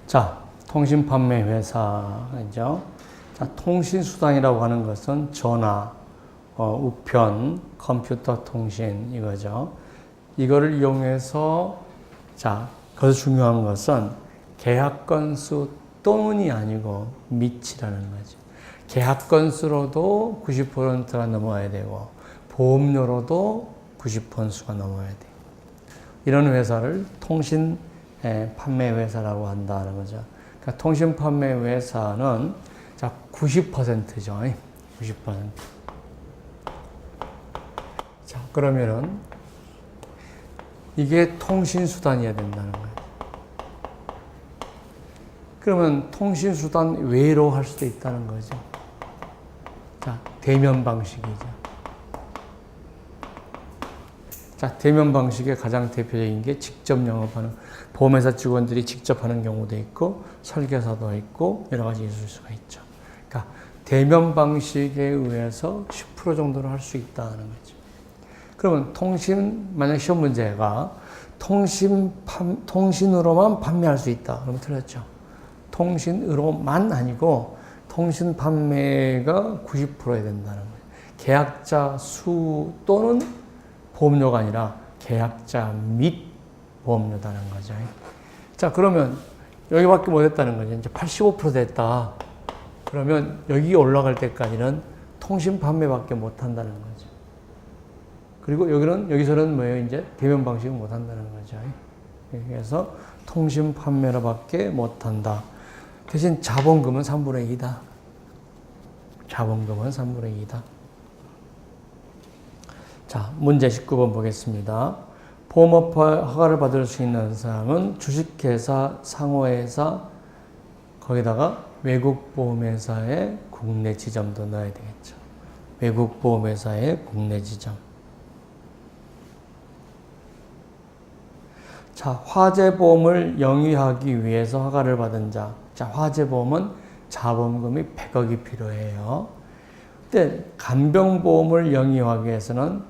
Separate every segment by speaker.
Speaker 1: 자, 통신판매회사죠. 자, 통신수단이라고 하는 것은 전화, 우편, 컴퓨터 통신 이거죠. 이거를 이용해서 자, 거기서 중요한 것은 계약 건수 또는이 아니고 밑이라는 거죠. 계약 건수로도 90%가 넘어야 되고 보험료로도 90%가 넘어야 돼요. 이런 회사를 통신 판매 회사라고 한다는 거죠. 그러니까 통신 판매 회사는 자 90%죠. 90%. 자, 그러면은 이게 통신 수단이어야 된다는 거예요. 그러면 통신 수단 외로 할 수도 있다는 거죠. 자, 대면 방식이죠. 자, 대면 방식의 가장 대표적인 게 직접 영업하는 보험회사 직원들이 직접 하는 경우도 있고 설계사도 있고 여러 가지 있을 수가 있죠. 그러니까 대면 방식에 의해서 10% 정도를 할 수 있다는 거죠. 그러면 만약 시험 문제가 통신으로만 판매할 수 있다. 그러면 틀렸죠. 통신으로만 아니고 통신 판매가 90%야 된다는 거예요. 계약자 수 또는 보험료가 아니라 계약자 및 보험료다는 거죠. 자, 그러면 여기밖에 못 했다는 거죠. 이제 85% 됐다. 그러면 여기 올라갈 때까지는 통신 판매밖에 못 한다는 거죠. 그리고 여기서는 뭐예요? 이제 대면 방식은 못 한다는 거죠. 그래서 통신 판매로밖에 못 한다. 대신 자본금은 3분의 2다. 자본금은 3분의 2다. 자, 문제 19번 보겠습니다. 보험업 허가를 받을 수 있는 사항은 주식회사, 상호회사, 거기다가 외국보험회사의 국내 지점도 넣어야 되겠죠. 외국보험회사의 국내 지점. 자, 화재보험을 영위하기 위해서 허가를 받은 자. 자, 화재보험은 자본금이 100억이 필요해요. 근데 간병보험을 영위하기 위해서는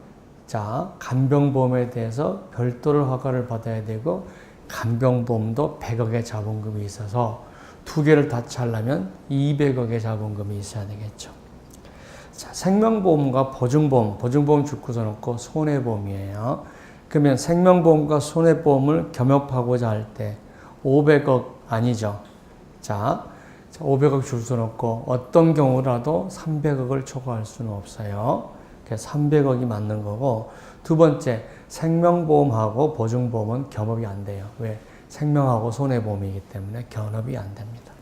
Speaker 1: 자, 간병보험에 대해서 별도로 허가를 받아야 되고 간병보험도 100억의 자본금이 있어서 두 개를 다 하려면 200억의 자본금이 있어야 되겠죠. 자, 생명보험과 보증보험 죽고서 놓고 손해보험이에요. 그러면 생명보험과 손해보험을 겸업하고자 할 때 500억 아니죠. 자, 500억 줄 수는 없고 어떤 경우라도 300억을 초과할 수는 없어요. 그래서 300억이 맞는 거고 두 번째 생명보험하고 보증보험은 겸업이 안 돼요. 왜? 생명하고 손해보험이기 때문에 겸업이 안 됩니다.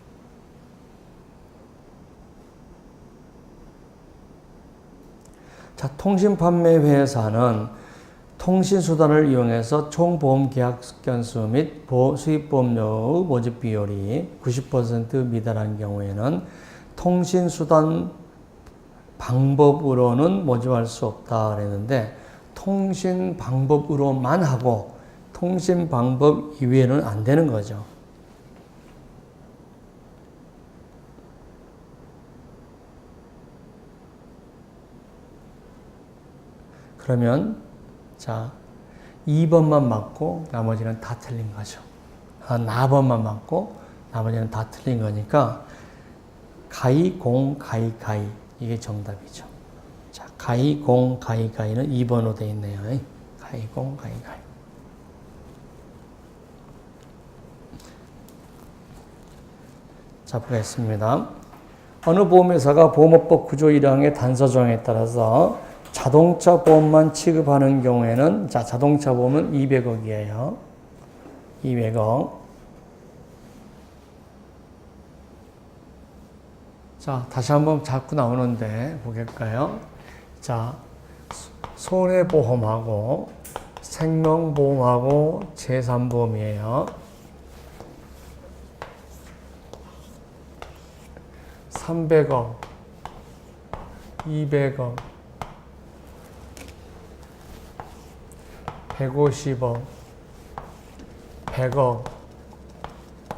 Speaker 1: 자, 통신판매회사는 통신수단을 이용해서 총 보험계약 건수 및 수입보험료의 모집 비율이 90% 미달한 경우에는 통신수단 방법으로는 모집할 수 없다 그랬는데 통신 방법으로만 하고 통신 방법 이외에는 안 되는 거죠. 그러면 자, 2번만 맞고 나머지는 다 틀린 거죠. 4번만 맞고 나머지는 다 틀린 거니까 가이, 공, 가이, 가이 이게 정답이죠. 자, 가이, 공, 가이, 가이는 2번으로 되어 있네요. 가이, 공, 가이, 가이. 자, 보겠습니다. 어느 보험회사가 보험업법 9조 1항의 단서 조항에 따라서 자동차 보험만 취급하는 경우에는 자, 자동차 보험은 200억이에요. 200억. 자, 다시 한번 자꾸 나오는데 보겠까요? 자, 손해보험하고 생명보험하고 재산보험이에요. 300억, 200억, 150억, 100억,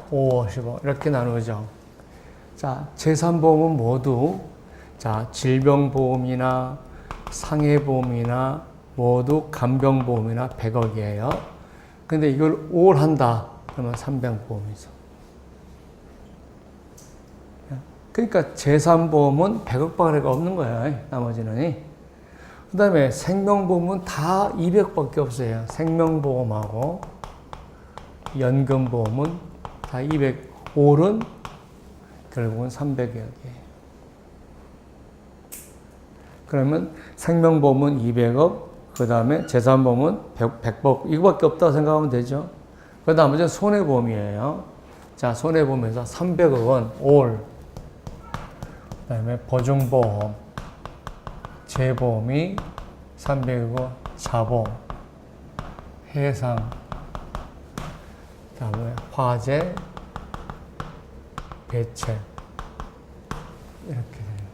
Speaker 1: 50억 이렇게 나누죠. 자, 재산보험은 모두 자, 질병보험이나 상해보험이나 모두 간병보험이나 100억이에요. 근데 이걸 5를 한다 그러면 300보험이죠. 그러니까 제3보험은 100억 barre가 없는 거야. 나머지는. 그 다음에 생명보험은 다 200밖에 없어요. 생명보험하고 연금보험은 다 200, 올은 결국은 300억이에요. 그러면 생명보험은 200억, 그 다음에 재산보험은 100억, 이거밖에 없다고 생각하면 되죠. 그 나머지는 손해보험이에요. 자, 손해보험에서 300억 원, 올. 그 다음에 보증보험, 재보험이 300억 원, 자보, 해상, 그 다음에 화재, 배체. 이렇게 돼요.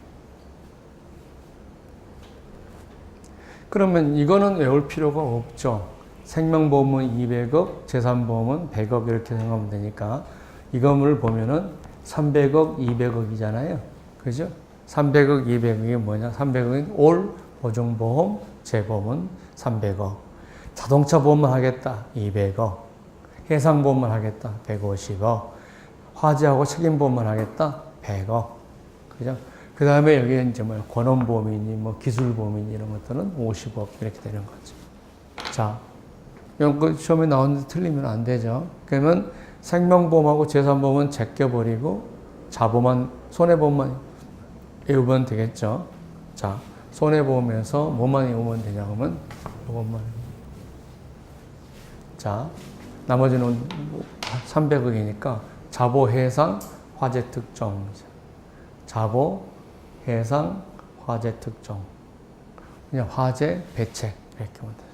Speaker 1: 그러면 이거는 외울 필요가 없죠. 생명보험은 200억, 재산보험은 100억 이렇게 생각하면 되니까 이거를 보면은 300억, 200억이잖아요. 그죠? 300억, 200억이 뭐냐? 300억은 올 보증보험, 재보험은 300억. 자동차 보험만 하겠다. 200억. 해상보험만 하겠다. 150억. 화재하고 책임보험만 하겠다. 100억. 그죠? 그 다음에 여기에 이제 뭐 권원보험이니 뭐 기술보험이니 이런 것들은 50억 이렇게 되는 거죠. 자, 이런 시험에 나오는데 틀리면 안 되죠. 그러면 생명보험하고 재산보험은 제껴버리고 자보만, 손해보험만 외우면 되겠죠. 자, 손해보험에서 뭐만 외우면 되냐 하면 이것만. 자, 나머지는 300억이니까 자보, 해상, 화재 특정. 자보, 해상, 화재 특정. 그냥 화재, 배체 이렇게 하면 되죠.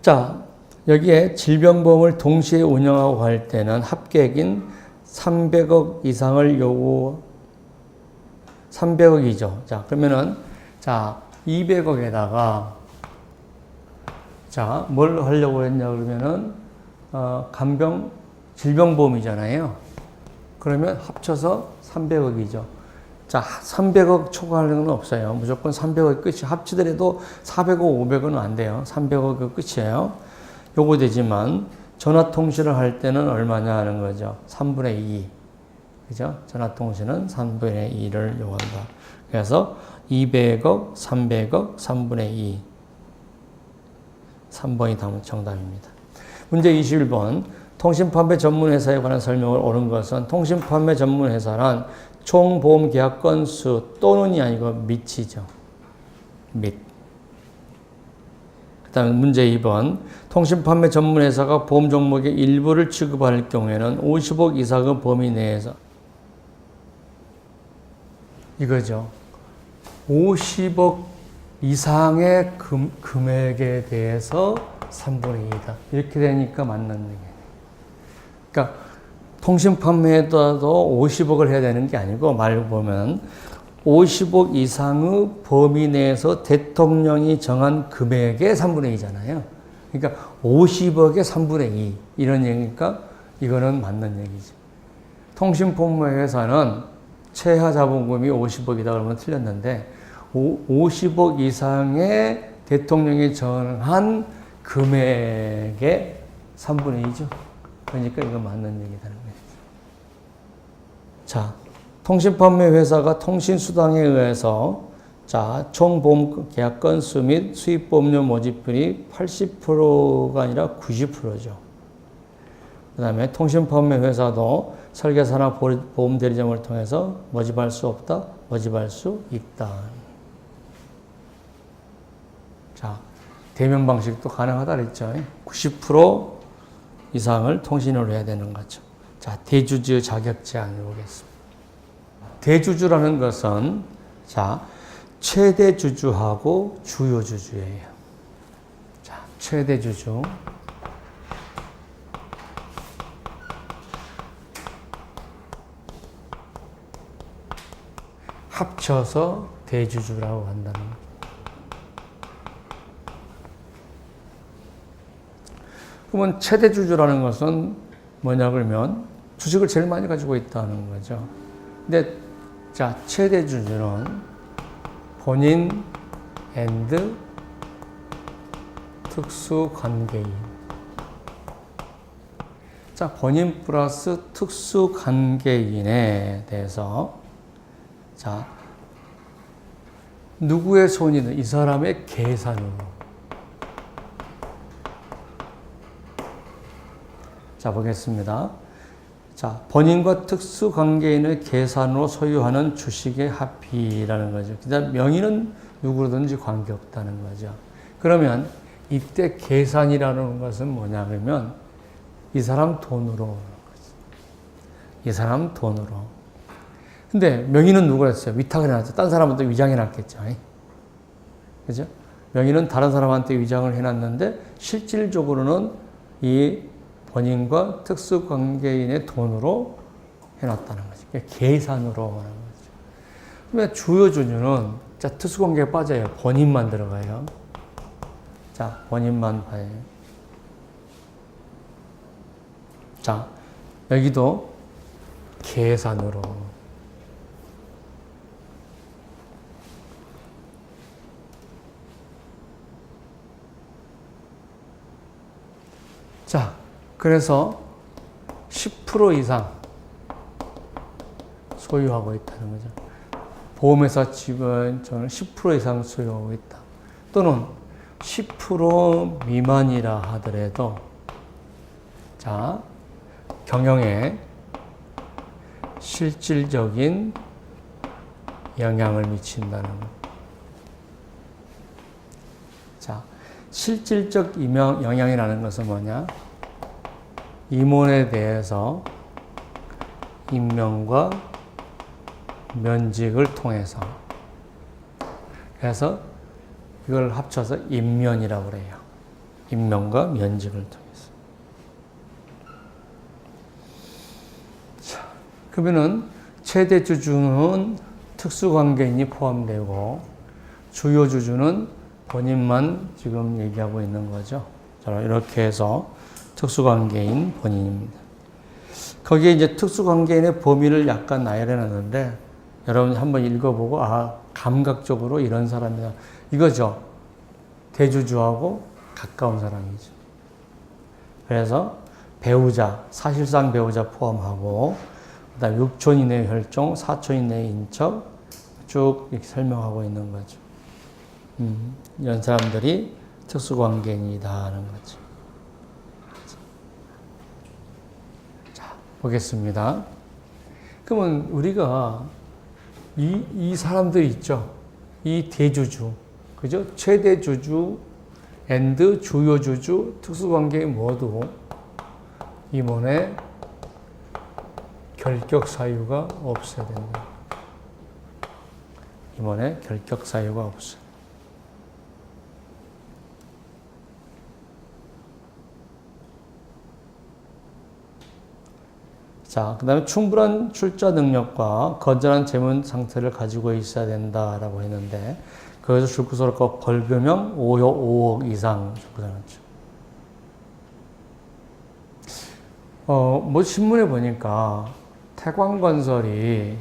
Speaker 1: 자, 여기에 질병보험을 동시에 운영하고 할 때는 합계액인 300억 이상을 300억이죠. 자, 그러면은, 자, 200억에다가, 자, 뭘 하려고 했냐, 그러면은, 질병보험이잖아요. 그러면 합쳐서 300억이죠. 자, 300억 초과하는 건 없어요. 무조건 300억이 끝이. 합치더라도 400억, 500억은 안 돼요. 300억이 끝이에요. 요거 되지만, 전화통신을 할 때는 얼마냐 하는 거죠. 3분의 2. 그죠? 전화통신은 3분의 2를 요구한다. 그래서 200억, 300억, 3분의 2. 3번이 정답입니다. 문제 21번. 통신판매 전문회사에 관한 설명을 옳은 것은 통신판매 전문회사란 총 보험 계약 건수 또는이 아니고 및이죠. 및. 그 다음에 문제 2번. 통신판매 전문회사가 보험 종목의 일부를 취급할 경우에는 50억 이상의 범위 내에서 이거죠. 50억 이상의 금액에 대해서 3분의 2다. 이렇게 되니까 맞는 얘기예요. 그러니까 통신 판매에도 50억을 해야 되는 게 아니고 말 보면 50억 이상의 범위 내에서 대통령이 정한 금액의 3분의 2잖아요. 그러니까 50억의 3분의 2 이런 얘기니까 이거는 맞는 얘기죠. 통신판매회사는 최하 자본금이 50억이다 그러면 틀렸는데 50억 이상의 대통령이 정한 금액의 3분의 2죠. 그러니까 이거 맞는 얘기다는 거예요. 자, 통신판매 회사가 통신수당에 의해서 자, 총 보험 계약 건수 및 수입보험료 모집률이 80%가 아니라 90%죠. 그 다음에 통신판매 회사도 설계사나 보험 대리점을 통해서 모집할 수 없다, 모집할 수 있다. 자, 대면 방식도 가능하다 그랬죠. 90% 이상을 통신으로 해야 되는 거죠. 자, 대주주 자격 제한을 보겠습니다. 대주주라는 것은 자, 최대 주주하고 주요 주주예요. 자, 최대 주주. 합쳐서 대주주라고 한다는 거죠. 그러면 최대 주주라는 것은 뭐냐 그러면 주식을 제일 많이 가지고 있다는 거죠. 근데 자, 최대 주주는 본인 앤드 특수 관계인. 자, 본인 플러스 특수관계인에 대해서 자, 누구의 손이든 이 사람의 계산으로. 자, 보겠습니다. 자, 본인과 특수관계인의 계산으로 소유하는 주식의 합의라는 거죠. 그다음 명의는 누구든지 관계없다는 거죠. 그러면 이때 계산이라는 것은 뭐냐 그러면 이 사람 돈으로. 이 사람 돈으로. 근데 명의는 누가 했어요? 위탁을 해놨죠. 다른 사람한테 위장해놨겠죠. 그죠? 명의는 다른 사람한테 위장을 해놨는데 실질적으로는 이 본인과 특수관계인의 돈으로 해놨다는 거죠. 그러니까 계산으로 하는 거죠. 그러면 주요 주주는 자, 특수관계에 빠져요. 본인만 들어가요. 자, 본인만 봐요. 자, 여기도 계산으로. 자, 그래서 10% 이상 소유하고 있다는 거죠. 보험회사 지분 저는 10% 이상 소유하고 있다. 또는 10% 미만이라 하더라도 자, 경영에 실질적인 영향을 미친다는 것. 자, 실질적 영향이라는 것은 뭐냐? 임원에 대해서 임명과 면직을 통해서. 그래서 이걸 합쳐서 임면이라고 그래요. 임명과 면직을 통해서. 자, 그러면은 최대 주주는 특수관계인이 포함되고 주요 주주는 본인만 지금 얘기하고 있는 거죠. 자, 이렇게 해서 특수관계인 본인입니다. 거기에 이제 특수관계인의 범위를 약간 나열해 놨는데 여러분 한번 읽어보고 감각적으로 이런 사람이다. 이거죠. 대주주하고 가까운 사람이죠. 그래서 배우자, 사실상 배우자 포함하고 그다음에 6촌 이내의 혈종, 4촌 이내의 인척 쭉 이렇게 설명하고 있는 거죠. 이런 사람들이 특수관계인이다 하는 거죠. 자, 보겠습니다. 그러면 우리가 이 사람들 있죠. 이 대주주, 그죠? 최대 주주, 앤드 주요 주주, 특수관계인 모두 임원의 결격 사유가 없어야 된다. 임원의 결격 사유가 없어. 자, 그 다음에 충분한 출자 능력과 건전한 재무 상태를 가지고 있어야 된다라고 했는데, 거기서 줄구설과 벌금형 5억 이상 줄구설했죠. 뭐 신문에 보니까 태광건설이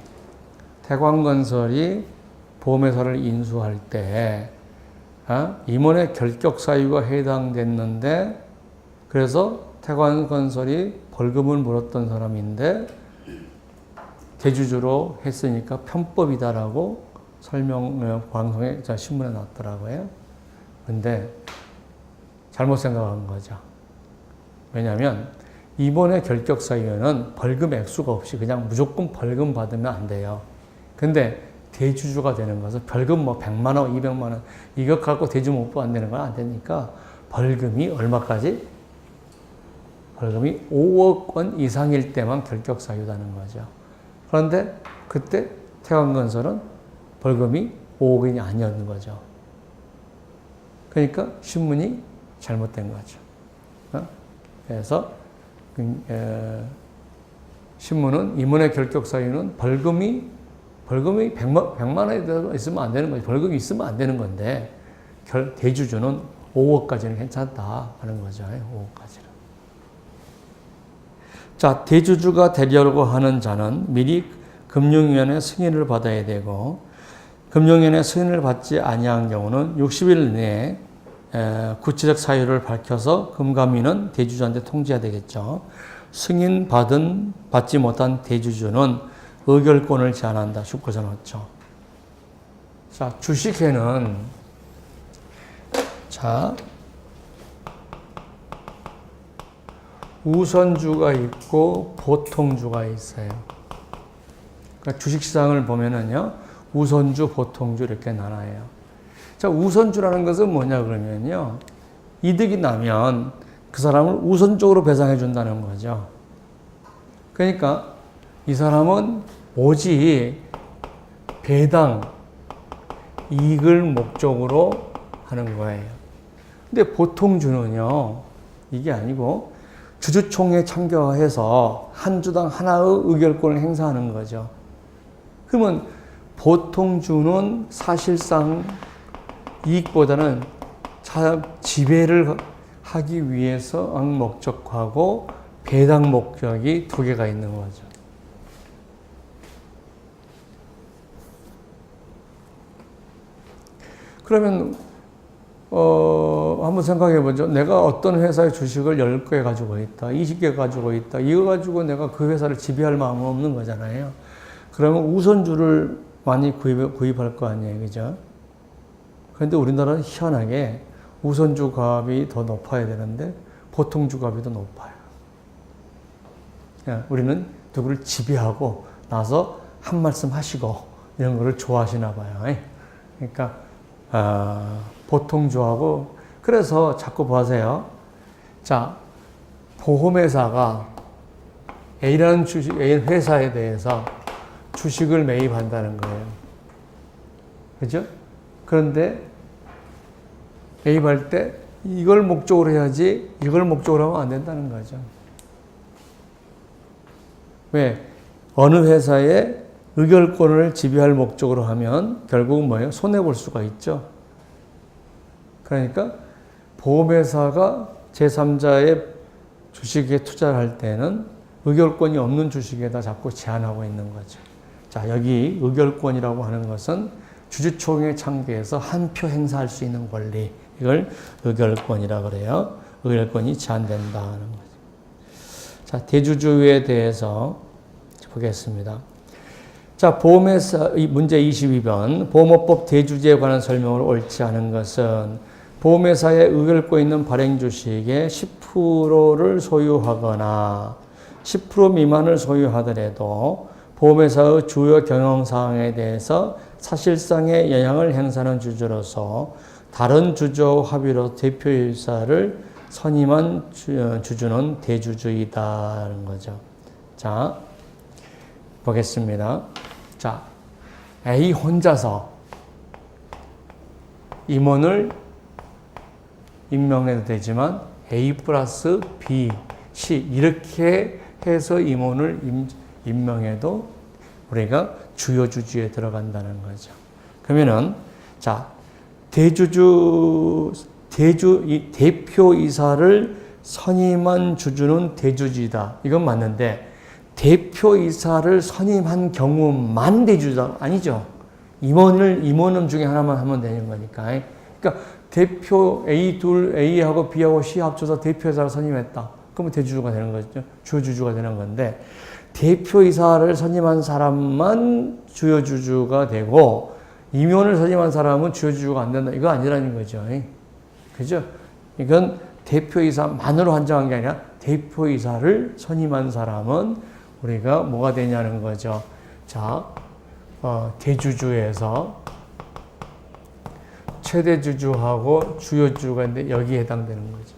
Speaker 1: 보험회사를 인수할 때 임원의 결격 사유가 해당됐는데, 그래서 태광건설이 벌금을 물었던 사람인데 대주주로 했으니까 편법이다라고 방송에 신문에 났더라고요. 근데 잘못 생각한 거죠. 왜냐하면 임원의 결격 사유에는 벌금 액수가 없이 그냥 무조건 벌금 받으면 안 돼요. 근데 대주주가 되는 것은 벌금 100만 원, 200만 원 이거 갖고 대주 못 받는 건 안 되니까 벌금이 얼마까지? 벌금이 5억 원 이상일 때만 결격 사유다는 거죠. 그런데 그때 태광건설은 벌금이 5억 원이 아니었는 거죠. 그러니까 신문이 잘못된 거죠. 그래서 신문은 임원의 결격 사유는 벌금이 100만 원에 있으면 안 되는 거죠. 벌금이 있으면 안 되는 건데 대주주는 5억까지는 괜찮다 하는 거죠. 5억까지는. 자, 대주주가 되려고 하는 자는 미리 금융위원회 승인을 받아야 되고, 금융위원회 승인을 받지 아니한 경우는 60일 내에 구체적 사유를 밝혀서 금감위는 대주주한테 통지해야 되겠죠. 승인 받지 못한 대주주는 의결권을 제한한다. 쉽고 써놓죠. 자, 주식회는 자, 우선주가 있고 보통주가 있어요. 그러니까 주식시장을 보면은요, 우선주, 보통주 이렇게 나눠요. 자, 우선주라는 것은 뭐냐 그러면요, 이득이 나면 그 사람을 우선적으로 배상해 준다는 거죠. 그러니까 이 사람은 오직 배당, 이익을 목적으로 하는 거예요. 근데 보통주는요, 이게 아니고 주주총회에 참가해서 한 주당 하나의 의결권을 행사하는 거죠. 그러면 보통주는 사실상 이익보다는 지배를 하기 위해서 목적하고 배당 목적이 두 개가 있는 거죠. 그러면 한번 생각해 보죠. 내가 어떤 회사의 주식을 10개 가지고 있다, 20개 가지고 있다. 이거 가지고 내가 그 회사를 지배할 마음은 없는 거잖아요. 그러면 우선주를 많이 구입할 거 아니에요. 그죠? 그런데 우리나라는 희한하게 우선주 값이 더 높아야 되는데 보통주 값이 더 높아요. 우리는 누구를 지배하고 나서 한 말씀 하시고 이런 거를 좋아하시나 봐요. 그러니까 보통주하고, 그래서 자꾸 보세요. 자, 보험회사가 A라는 A 회사에 대해서 주식을 매입한다는 거예요. 그죠? 그런데 매입할 때 이걸 목적으로 해야지 이걸 목적으로 하면 안 된다는 거죠. 왜? 어느 회사의 의결권을 지배할 목적으로 하면 결국은 뭐예요? 손해볼 수가 있죠. 그러니까 보험회사가 제3자의 주식에 투자를 할 때는 의결권이 없는 주식에다 자꾸 제한하고 있는 거죠. 자, 여기 의결권이라고 하는 것은 주주총회 참가해서 한 표 행사할 수 있는 권리, 이걸 의결권이라고 그래요. 의결권이 제한된다는 거죠. 자, 대주주에 대해서 보겠습니다. 자, 보험회사, 문제 22번. 보험업법 대주주에 관한 설명을 옳지 않은 것은 보험회사에 의결권 있는 발행주식의 10%를 소유하거나 10% 미만을 소유하더라도 보험회사의 주요 경영사항에 대해서 사실상의 영향을 행사하는 주주로서 다른 주주와 합의로 대표이사를 선임한 주주는 대주주이다는 거죠. 자, 보겠습니다. 자, A 혼자서 임원을 임명해도 되지만 A 플러스 B, C 이렇게 해서 임원을 임명해도 우리가 주요 주주에 들어간다는 거죠. 그러면은 자, 대표이사를 선임한 주주는 대주주이다. 이건 맞는데 대표이사를 선임한 경우만 대주주다. 아니죠. 임원 중에 하나만 하면 되는 거니까. 그러니까 대표 A하고 B하고 C 합쳐서 대표이사를 선임했다. 그러면 대주주가 되는 거죠. 주주가 되는 건데 대표이사를 선임한 사람만 주요 주주가 되고 임원을 선임한 사람은 주요 주주가 안 된다. 이거 아니라는 거죠. 그죠? 이건 대표이사만으로 한정한 게 아니라 대표이사를 선임한 사람은 우리가 뭐가 되냐는 거죠. 자, 대주주에서 최대 주주하고 주요 주주가 있는데 여기에 해당되는 거죠.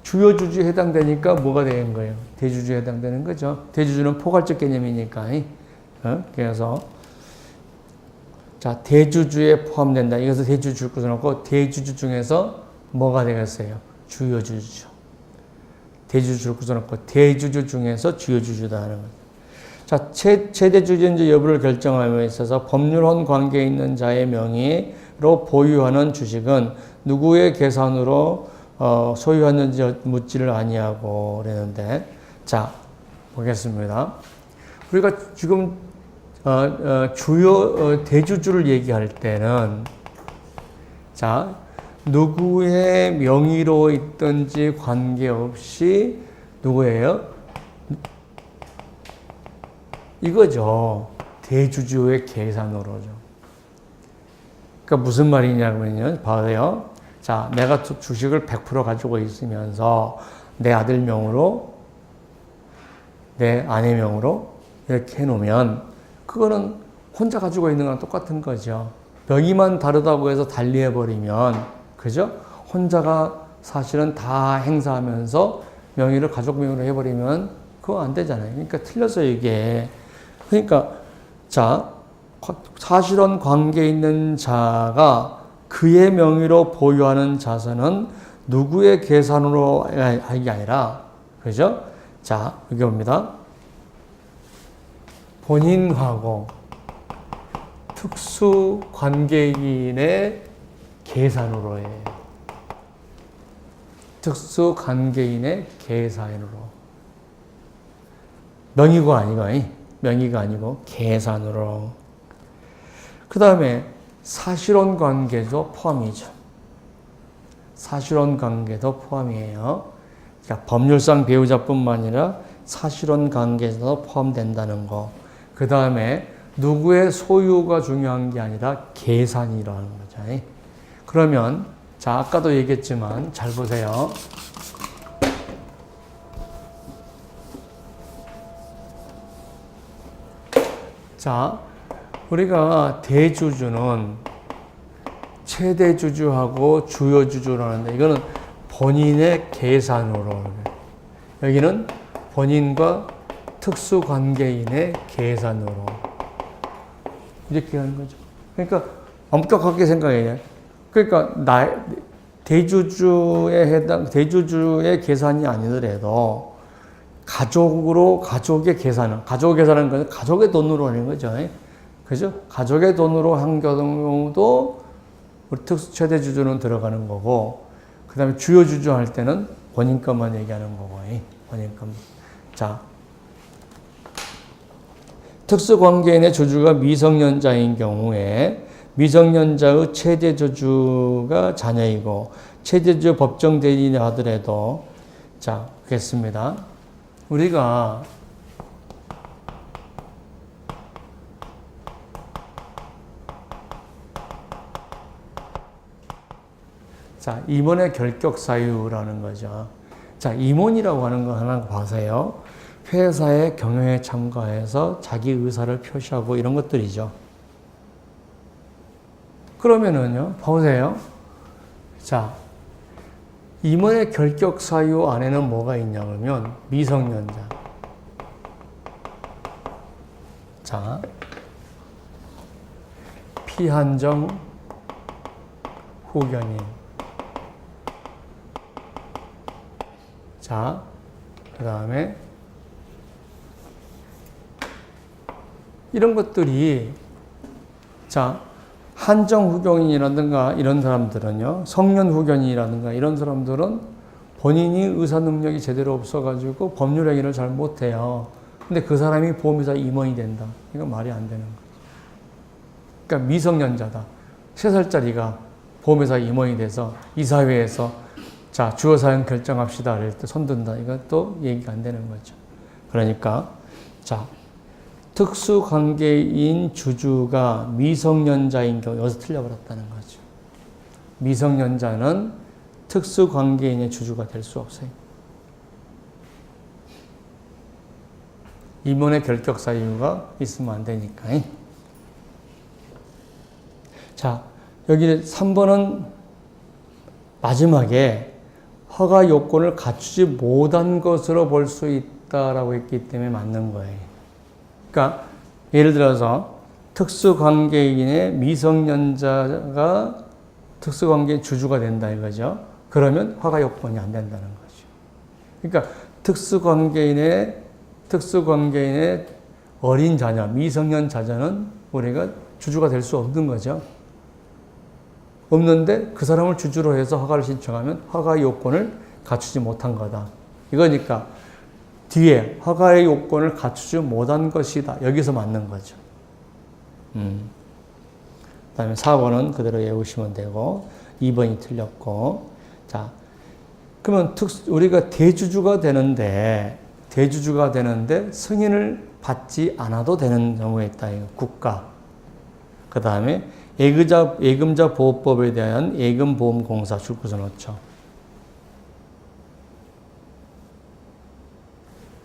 Speaker 1: 주요 주주에 해당되니까 뭐가 되는 거예요? 대주주에 해당되는 거죠. 대주주는 포괄적 개념이니까. 그래서 자, 대주주에 포함된다. 이것을 대주주를 끊어놓고 대주주 중에서 뭐가 되겠어요? 주요 주주죠. 대주주를 구성놓고 대주주 중에서 주요 주주다 하는 거죠. 자, 최대 주주인지 여부를 결정함에 있어서 법률혼 관계에 있는 자의 명의로 보유하는 주식은 누구의 계산으로 소유했는지 묻지를 아니하고 그랬는데, 자, 보겠습니다. 우리가 지금 주요 대주주를 얘기할 때는 자, 누구의 명의로 있든지 관계없이 누구예요? 이거죠. 대주주의 계산으로죠. 그러니까 무슨 말이냐면요. 봐요. 자, 내가 주식을 100% 가지고 있으면서 내 아들 명으로, 내 아내 명으로 이렇게 해놓으면 그거는 혼자 가지고 있는 거랑 똑같은 거죠. 명의만 다르다고 해서 달리해버리면, 그죠? 혼자가 사실은 다 행사하면서 명의를 가족 명의로 해버리면 그거 안 되잖아요. 그러니까 틀렸어요, 이게. 그러니까, 자, 사실혼 관계에 있는 자가 그의 명의로 보유하는 자산은 누구의 계산으로 할 게 아니라, 그죠? 자, 여기 봅니다. 본인하고 특수 관계인의 계산으로 해요. 특수 관계인의 계산으로. 명의가 아니고 계산으로. 그 다음에 사실혼 관계도 포함이죠. 사실혼 관계도 포함이에요. 그러니까 법률상 배우자뿐만 아니라 사실혼 관계에서도 포함된다는 거. 그 다음에 누구의 소유가 중요한 게 아니라 계산이라는 거죠. 그러면 자, 아까도 얘기했지만 잘 보세요. 자, 우리가 대주주는 최대 주주하고 주요 주주라는데 이거는 본인의 계산으로, 여기는 본인과 특수관계인의 계산으로 이렇게 하는 거죠. 그러니까 엄격하게 생각해요. 그러니까 대주주의 계산이 아니더라도 가족의 계산은 것은 가족의 돈으로 하는 거죠. 그죠? 가족의 돈으로 한 경우도 우리 특수 최대 주주는 들어가는 거고, 그 다음에 주요 주주 할 때는 본인 것만 얘기하는 거고, 본인 것만. 자, 특수관계인의 주주가 미성년자인 경우에 미성년자의 최대 주주가 자녀이고 최대 주주 법정 대리인이 하더라도, 자, 보겠습니다. 우리가 자, 임원의 결격 사유라는 거죠. 자, 임원이라고 하는 거 하나 봐세요. 회사의 경영에 참가해서 자기 의사를 표시하고 이런 것들이죠. 그러면은요, 보세요. 자, 임원의 결격 사유 안에는 뭐가 있냐면 미성년자. 자, 피한정 후견인. 자, 그 다음에 이런 것들이, 자, 한정 후견인이라든가 이런 사람들은요, 성년 후견인이라든가 이런 사람들은 본인이 의사 능력이 제대로 없어가지고 법률 행위를 잘 못해요. 근데 그 사람이 보험회사 임원이 된다. 이건 말이 안 되는 거죠. 그러니까 미성년자다. 3살짜리가 보험회사 임원이 돼서 이사회에서 자, 주요 사항 결정합시다. 이럴 때 손든다. 이것도 얘기가 안 되는 거죠. 그러니까, 자, 특수관계인 주주가 미성년자인 경우, 여기서 틀려버렸다는 거죠. 미성년자는 특수관계인의 주주가 될 수 없어요. 임원의 결격 사유가 있으면 안 되니까. 자, 여기 3번은 마지막에 허가 요건을 갖추지 못한 것으로 볼 수 있다라고 했기 때문에 맞는 거예요. 그러니까 예를 들어서 특수관계인의 미성년자가 특수관계인 주주가 된다 이거죠. 그러면 허가 요건이 안 된다는 거죠. 그러니까 특수관계인의 어린 자녀, 미성년 자녀는 우리가 주주가 될 수 없는 거죠. 없는데 그 사람을 주주로 해서 허가를 신청하면 허가 요건을 갖추지 못한 거다. 이거니까 뒤에 허가의 요건을 갖추지 못한 것이다. 여기서 맞는 거죠. 그 다음에 4번은 그대로 외우시면 되고 2번이 틀렸고. 자, 그러면 우리가 대주주가 되는데 승인을 받지 않아도 되는 경우가 있다. 이거 국가. 그 다음에 예금자 보호법에 대한 예금보험공사 줄 것을 넣죠.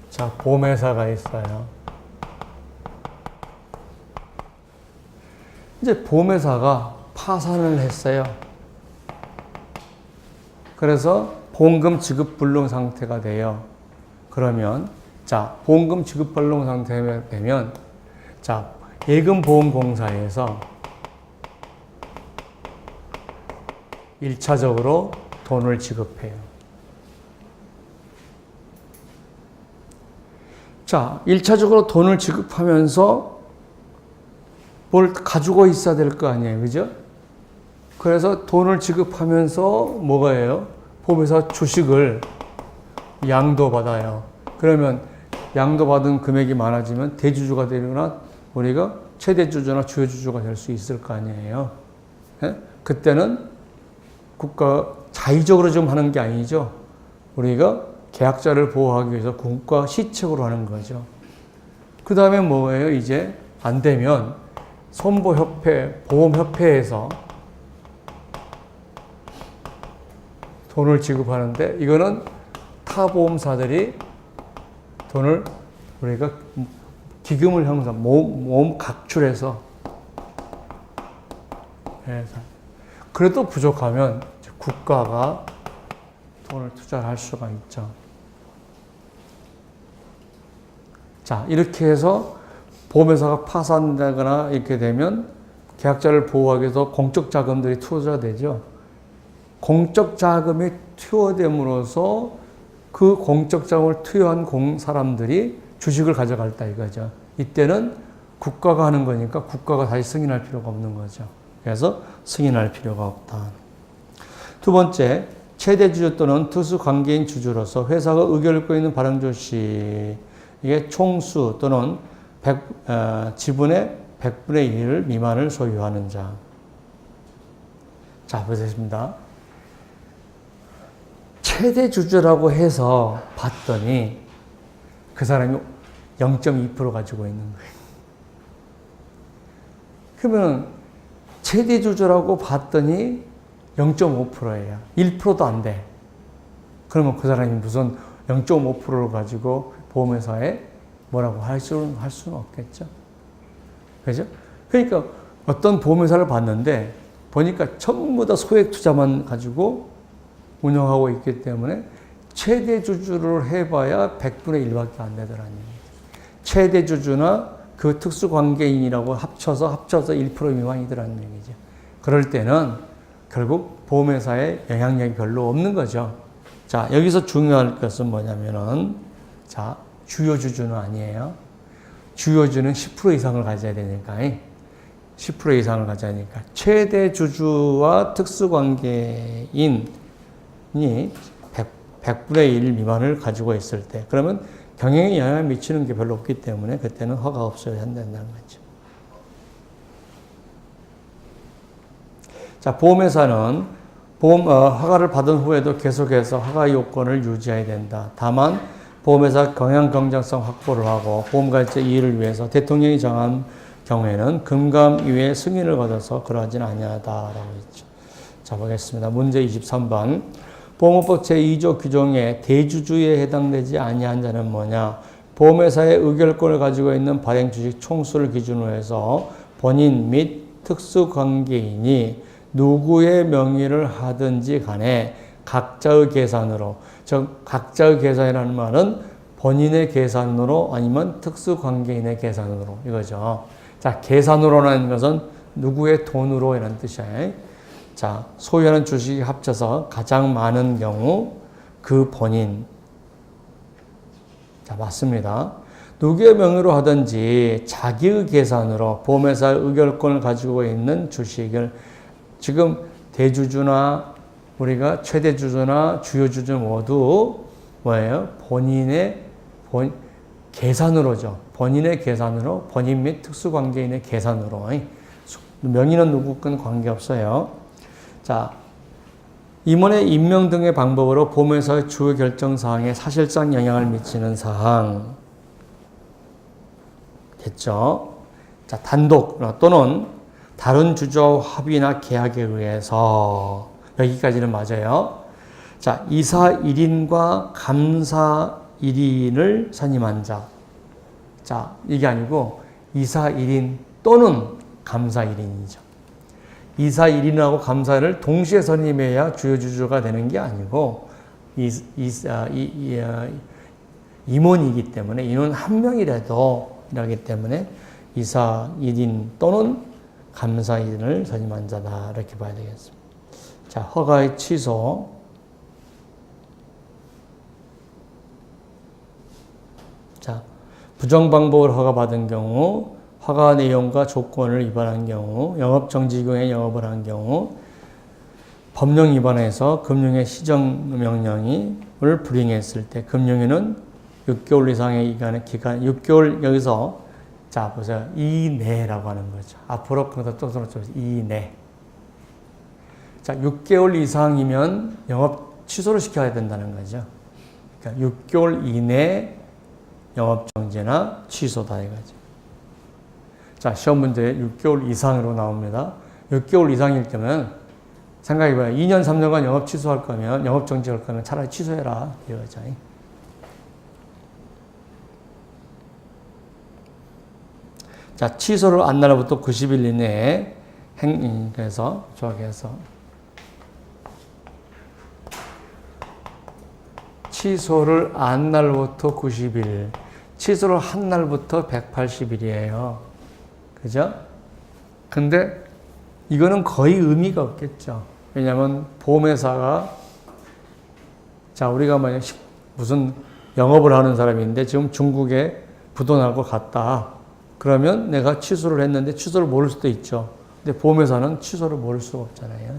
Speaker 1: 자, 보험회사가 있어요. 이제 보험회사가 파산을 했어요. 그래서 보험금 지급 불능 상태가 돼요. 그러면 자, 보험금 지급 불능 상태가 되면 자, 예금보험공사에서 1차적으로 돈을 지급해요. 자, 1차적으로 돈을 지급하면서 뭘 가지고 있어야 될 거 아니에요. 그죠? 그래서 돈을 지급하면서 뭐가 해요? 보험회사 주식을 양도받아요. 그러면 양도받은 금액이 많아지면 대주주가 되거나 우리가 최대주주나 주요주주가 될 수 있을 거 아니에요. 예? 그때는 국가 자의적으로 좀 하는 게 아니죠. 우리가 계약자를 보호하기 위해서 국가 시책으로 하는 거죠. 그 다음에 뭐예요? 이제 안 되면 선보협회, 보험협회에서 돈을 지급하는데 이거는 타 보험사들이 돈을 우리가 기금을 형성, 모험 각출해서 해서 그래도 부족하면 국가가 돈을 투자할 수가 있죠. 자, 이렇게 해서 보험회사가 파산되거나 이렇게 되면 계약자를 보호하기 위해서 공적 자금들이 투자되죠. 공적 자금이 투여됨으로써 그 공적 자금을 투여한 사람들이 주식을 가져갈다 이거죠. 이때는 국가가 하는 거니까 국가가 다시 승인할 필요가 없는 거죠. 그래서 승인할 필요가 없다. 두 번째, 최대 주주 또는 특수 관계인 주주로서 회사가 의결을 갖고 있는 발행주식 이게 총수 또는 지분의 100분의 1 미만을 소유하는 자. 자, 보겠습니다. 최대 주주라고 해서 봤더니 그 사람이 0.2% 가지고 있는 거예요. 그러면 최대 주주라고 봤더니 0.5%예요. 1%도 안 돼. 그러면 그 사람이 무슨 0.5%를 가지고 보험회사에 뭐라고 할 수는 없겠죠. 그죠? 그러니까 어떤 보험회사를 봤는데 보니까 전부 다 소액 투자만 가지고 운영하고 있기 때문에 최대 주주를 해봐야 100분의 1밖에 안 되더라는 얘기죠. 최대 주주나 그 특수관계인이라고 합쳐서 1% 미만이더라는 얘기죠. 그럴 때는 결국 보험회사에 영향력이 별로 없는 거죠. 자, 여기서 중요할 것은 뭐냐면은, 자, 주요주주는 아니에요. 주요주는 10% 이상을 가져야 되니까, 10% 이상을 가져야 하니까, 최대 주주와 특수관계인이 100분의 1 미만을 가지고 있을 때, 그러면 경영에 영향을 미치는 게 별로 없기 때문에 그때는 허가 없어야 한다는 거죠. 자, 보험회사는 허가를 받은 후에도 계속해서 허가 요건을 유지해야 된다. 다만 보험회사 경영 경쟁성 확보를 하고 보험가입자 이의를 위해서 대통령이 정한 경우에는 금감위의 승인을 거둬서 그러하지는 아니하다라고 했죠. 자, 보겠습니다. 문제 23번. 보험업법 제2조 규정에 대주주에 해당되지 아니한 자는 뭐냐? 보험회사의 의결권을 가지고 있는 발행주식 총수를 기준으로 해서 본인 및 특수관계인이 누구의 명의를 하든지 간에 각자의 계산으로, 즉 각자의 계산이라는 말은 본인의 계산으로 아니면 특수관계인의 계산으로 이거죠. 자, 계산으로라는 것은 누구의 돈으로 이라는 뜻이에요. 자, 소유하는 주식이 합쳐서 가장 많은 경우 그 본인. 자, 맞습니다. 누구의 명의로 하든지 자기의 계산으로 보험회사의 의결권을 가지고 있는 주식을 지금 대주주나 우리가 최대주주나 주요주주 모두 뭐예요? 본인의 계산으로죠. 본인의 계산으로, 본인 및 특수관계인의 계산으로. 명의는 누구건 관계없어요. 자, 임원의 임명 등의 방법으로 보험회사의 주요 결정 사항에 사실상 영향을 미치는 사항. 됐죠? 자, 단독 또는 다른 주주와 합의나 계약에 의해서 여기까지는 맞아요. 자, 이사 1인과 감사 1인을 선임한 자. 자, 이게 아니고 이사 1인 또는 감사 1인이죠. 이사 1인하고 감사를 동시에 선임해야 주요 주주가 되는 게 아니고 임원이기 때문에 인원 한 명이라도 이라기 때문에 이사 1인 또는 감사 1인을 선임한 자다 이렇게 봐야 되겠습니다. 자, 허가의 취소. 자, 부정방법을 허가받은 경우, 허가 내용과 조건을 위반한 경우, 영업정지 경에 영업을 한 경우, 법령 위반해서 금융의 시정명령을 불이행했을 때 금융위는 6개월 이상의 기간, 6개월 여기서 자 보세요. 이내라고 하는 거죠. 앞으로 평소 똑똑으로 이내. 자, 6개월 이상이면 영업 취소를 시켜야 된다는 거죠. 그러니까 6개월 이내 영업정지나 취소다 이거죠. 자, 시험 문제 6개월 이상으로 나옵니다. 6개월 이상일 때면 생각해봐요. 2년, 3년간 영업 취소할 거면, 영업정지 할 거면 차라리 취소해라. 이거죠. 자, 취소를 안 날로부터 90일 이내에 그래서 저기에서 취소를 안 날부터 90일, 취소를 한 날부터 180일이에요. 그죠? 근데 이거는 거의 의미가 없겠죠. 왜냐하면 보험회사가 자, 우리가 만약 무슨 영업을 하는 사람인데 지금 중국에 부도나고 갔다. 그러면 내가 취소를 했는데 취소를 모를 수도 있죠. 근데 보험회사는 취소를 모를 수가 없잖아요.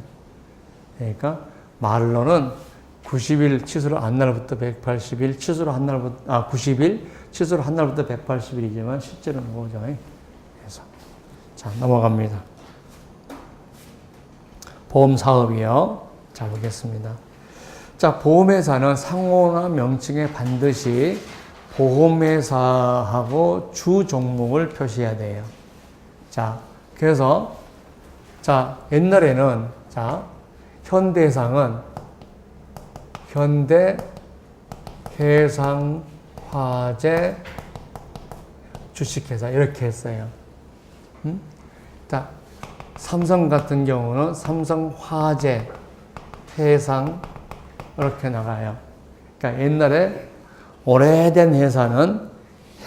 Speaker 1: 그러니까 말로는 90일 취소를 한 날부터 180일, 취소를 한 날부터 90일, 취소를 한 날부터 180일이지만 실제로는 뭐죠? 그래서 자, 넘어갑니다. 보험 사업이요. 자, 보겠습니다. 자, 보험회사는 상호나 명칭에 반드시 보험회사하고 주 종목을 표시해야 돼요. 자, 그래서 자, 옛날에는 자, 현대해상은 현대해상화재 주식회사 이렇게 했어요. 자, 삼성 같은 경우는 삼성화재, 해상 이렇게 나가요. 그러니까 옛날에 오래된 회사는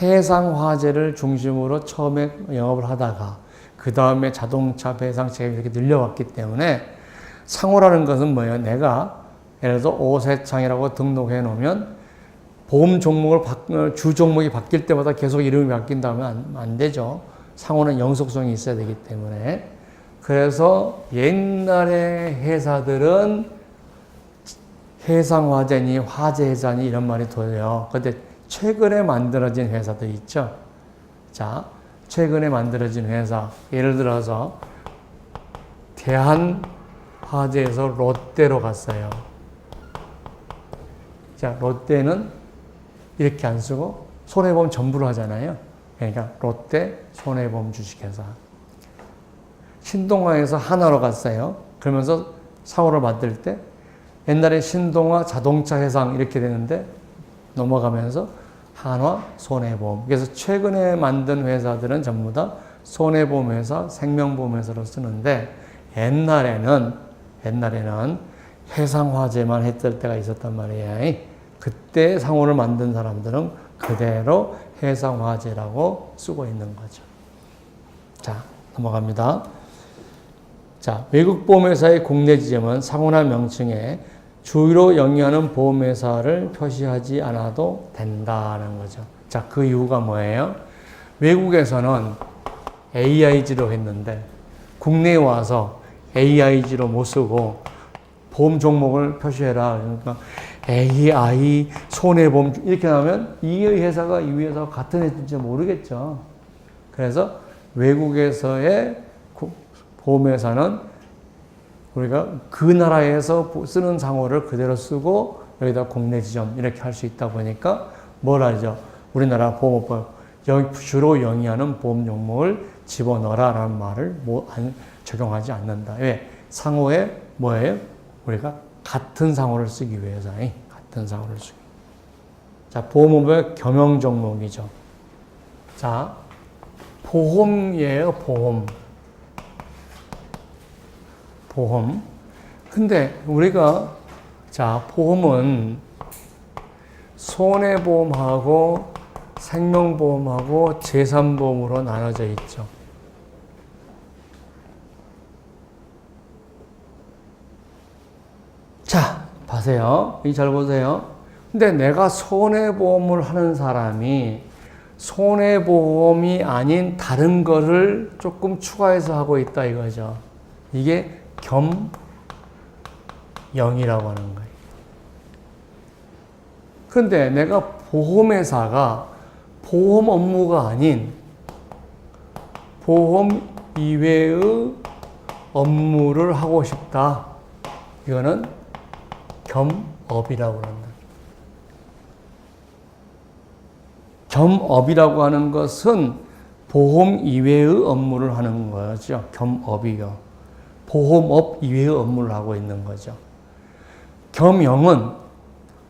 Speaker 1: 해상화재를 중심으로 처음에 영업을 하다가 그 다음에 자동차, 배상, 제약 이렇게 늘려왔기 때문에 상호라는 것은 뭐예요? 내가 예를 들어서 오세창이라고 등록해 놓으면 보험 종목을 주 종목이 바뀔 때마다 계속 이름이 바뀐다면 안 되죠. 상호는 영속성이 있어야 되기 때문에. 그래서 옛날에 회사들은 해상화재니 화재회사니 이런 말이 돌려요. 근데 최근에 만들어진 회사들 있죠. 자, 최근에 만들어진 회사 예를 들어서 대한화재에서 롯데로 갔어요. 자, 롯데는 이렇게 안 쓰고 손해보험 전부로 하잖아요. 그러니까 롯데 손해보험 주식회사. 신동아에서 하나로 갔어요. 그러면서 사고를 만들 때 옛날에 신동아 자동차 해상 이렇게 되는데 넘어가면서 한화 손해보험. 그래서 최근에 만든 회사들은 전부 다 손해보험회사, 생명보험회사로 쓰는데 옛날에는 해상화재만 했을 때가 있었단 말이에요. 그때 상호를 만든 사람들은 그대로 해상화재라고 쓰고 있는 거죠. 자, 넘어갑니다. 자, 외국 보험회사의 국내 지점은 상호나 명칭에 주로 영위하는 보험회사를 표시하지 않아도 된다는 거죠. 자, 그 이유가 뭐예요? 외국에서는 AIG로 했는데 국내에 와서 AIG로 못 쓰고 보험 종목을 표시해라. 그러니까 AI, 손해보험 이렇게 나오면 이 회사가 이 회사가 같은 회사인지 모르겠죠. 그래서 외국에서의 보험회사는 우리가 그 나라에서 쓰는 상호를 그대로 쓰고 여기다 국내 지점 이렇게 할 수 있다 보니까 뭘 하죠? 우리나라 보험법 주로 영위하는 보험 종목을 집어넣어라라는 말을 적용하지 않는다. 왜? 상호에 뭐예요? 우리가 같은 상호를 쓰기 위해서. 같은 상호를 쓰기. 자, 보험업의 겸용 종목이죠. 자, 보험이에요, 보험. 보험. 근데 우리가, 자, 보험은 손해보험하고 생명보험하고 재산보험으로 나눠져 있죠. 자, 보세요. 잘 보세요. 근데 내가 손해보험을 하는 사람이 손해보험이 아닌 다른 거를 조금 추가해서 하고 있다 이거죠. 이게 겸영이라고 하는 거예요. 그런데 내가 보험회사가 보험 업무가 아닌 보험 이외의 업무를 하고 싶다. 이거는 겸업이라고 한다. 겸업이라고 하는 것은 보험 이외의 업무를 하는 거죠. 겸업이요. 보험업 이외의 업무를 하고 있는 거죠. 겸영은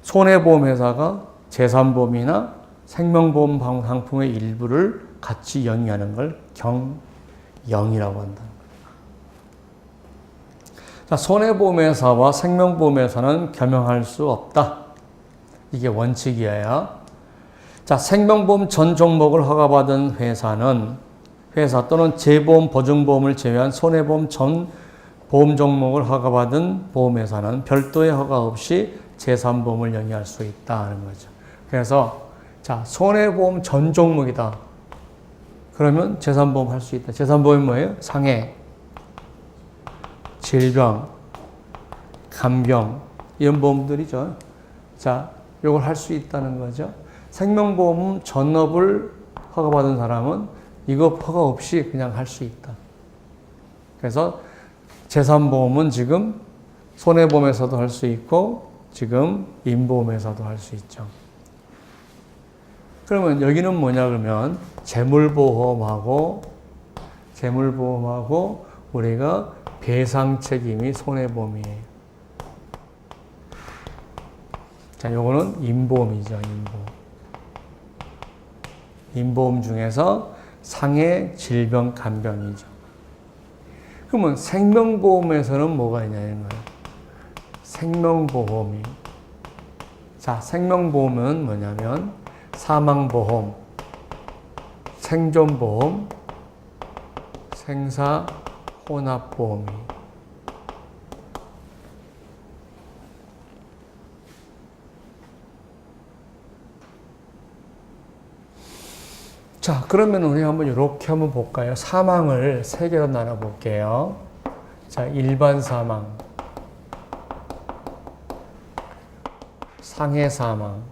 Speaker 1: 손해보험회사가 재산보험이나 생명보험 상품의 일부를 같이 영위하는 걸 겸영이라고 한다. 자, 손해보험회사와 생명보험회사는 겸용할 수 없다. 이게 원칙이에요. 자, 생명보험 전 종목을 허가받은 회사 또는 재보험, 보증보험을 제외한 손해보험 전 보험 종목을 허가받은 보험회사는 별도의 허가 없이 재산보험을 영위할 수 있다는 거죠. 그래서 자, 손해보험 전 종목이다. 그러면 재산보험 할 수 있다. 재산보험이 뭐예요? 상해, 질병, 간병 이런 보험들이죠. 자, 이걸 할 수 있다는 거죠. 생명보험 전업을 허가받은 사람은 이거 허가 없이 그냥 할 수 있다. 그래서 재산보험은 지금 손해보험에서도 할 수 있고 지금 임보험에서도 할 수 있죠. 그러면 여기는 뭐냐 그러면 재물보험하고 우리가 배상 책임이 손해보험이에요. 자, 요거는 임보험이죠, 임보험. 임보험 중에서 상해, 질병, 간병이죠. 그러면 생명보험에서는 뭐가 있냐는 거예요. 생명보험이. 자, 생명보험은 뭐냐면 사망보험, 생존보험, 생사혼합보험이. 자, 그러면 우리 한번 이렇게 한번 볼까요? 사망을 세 개로 나눠 볼게요. 자, 일반 사망, 상해 사망,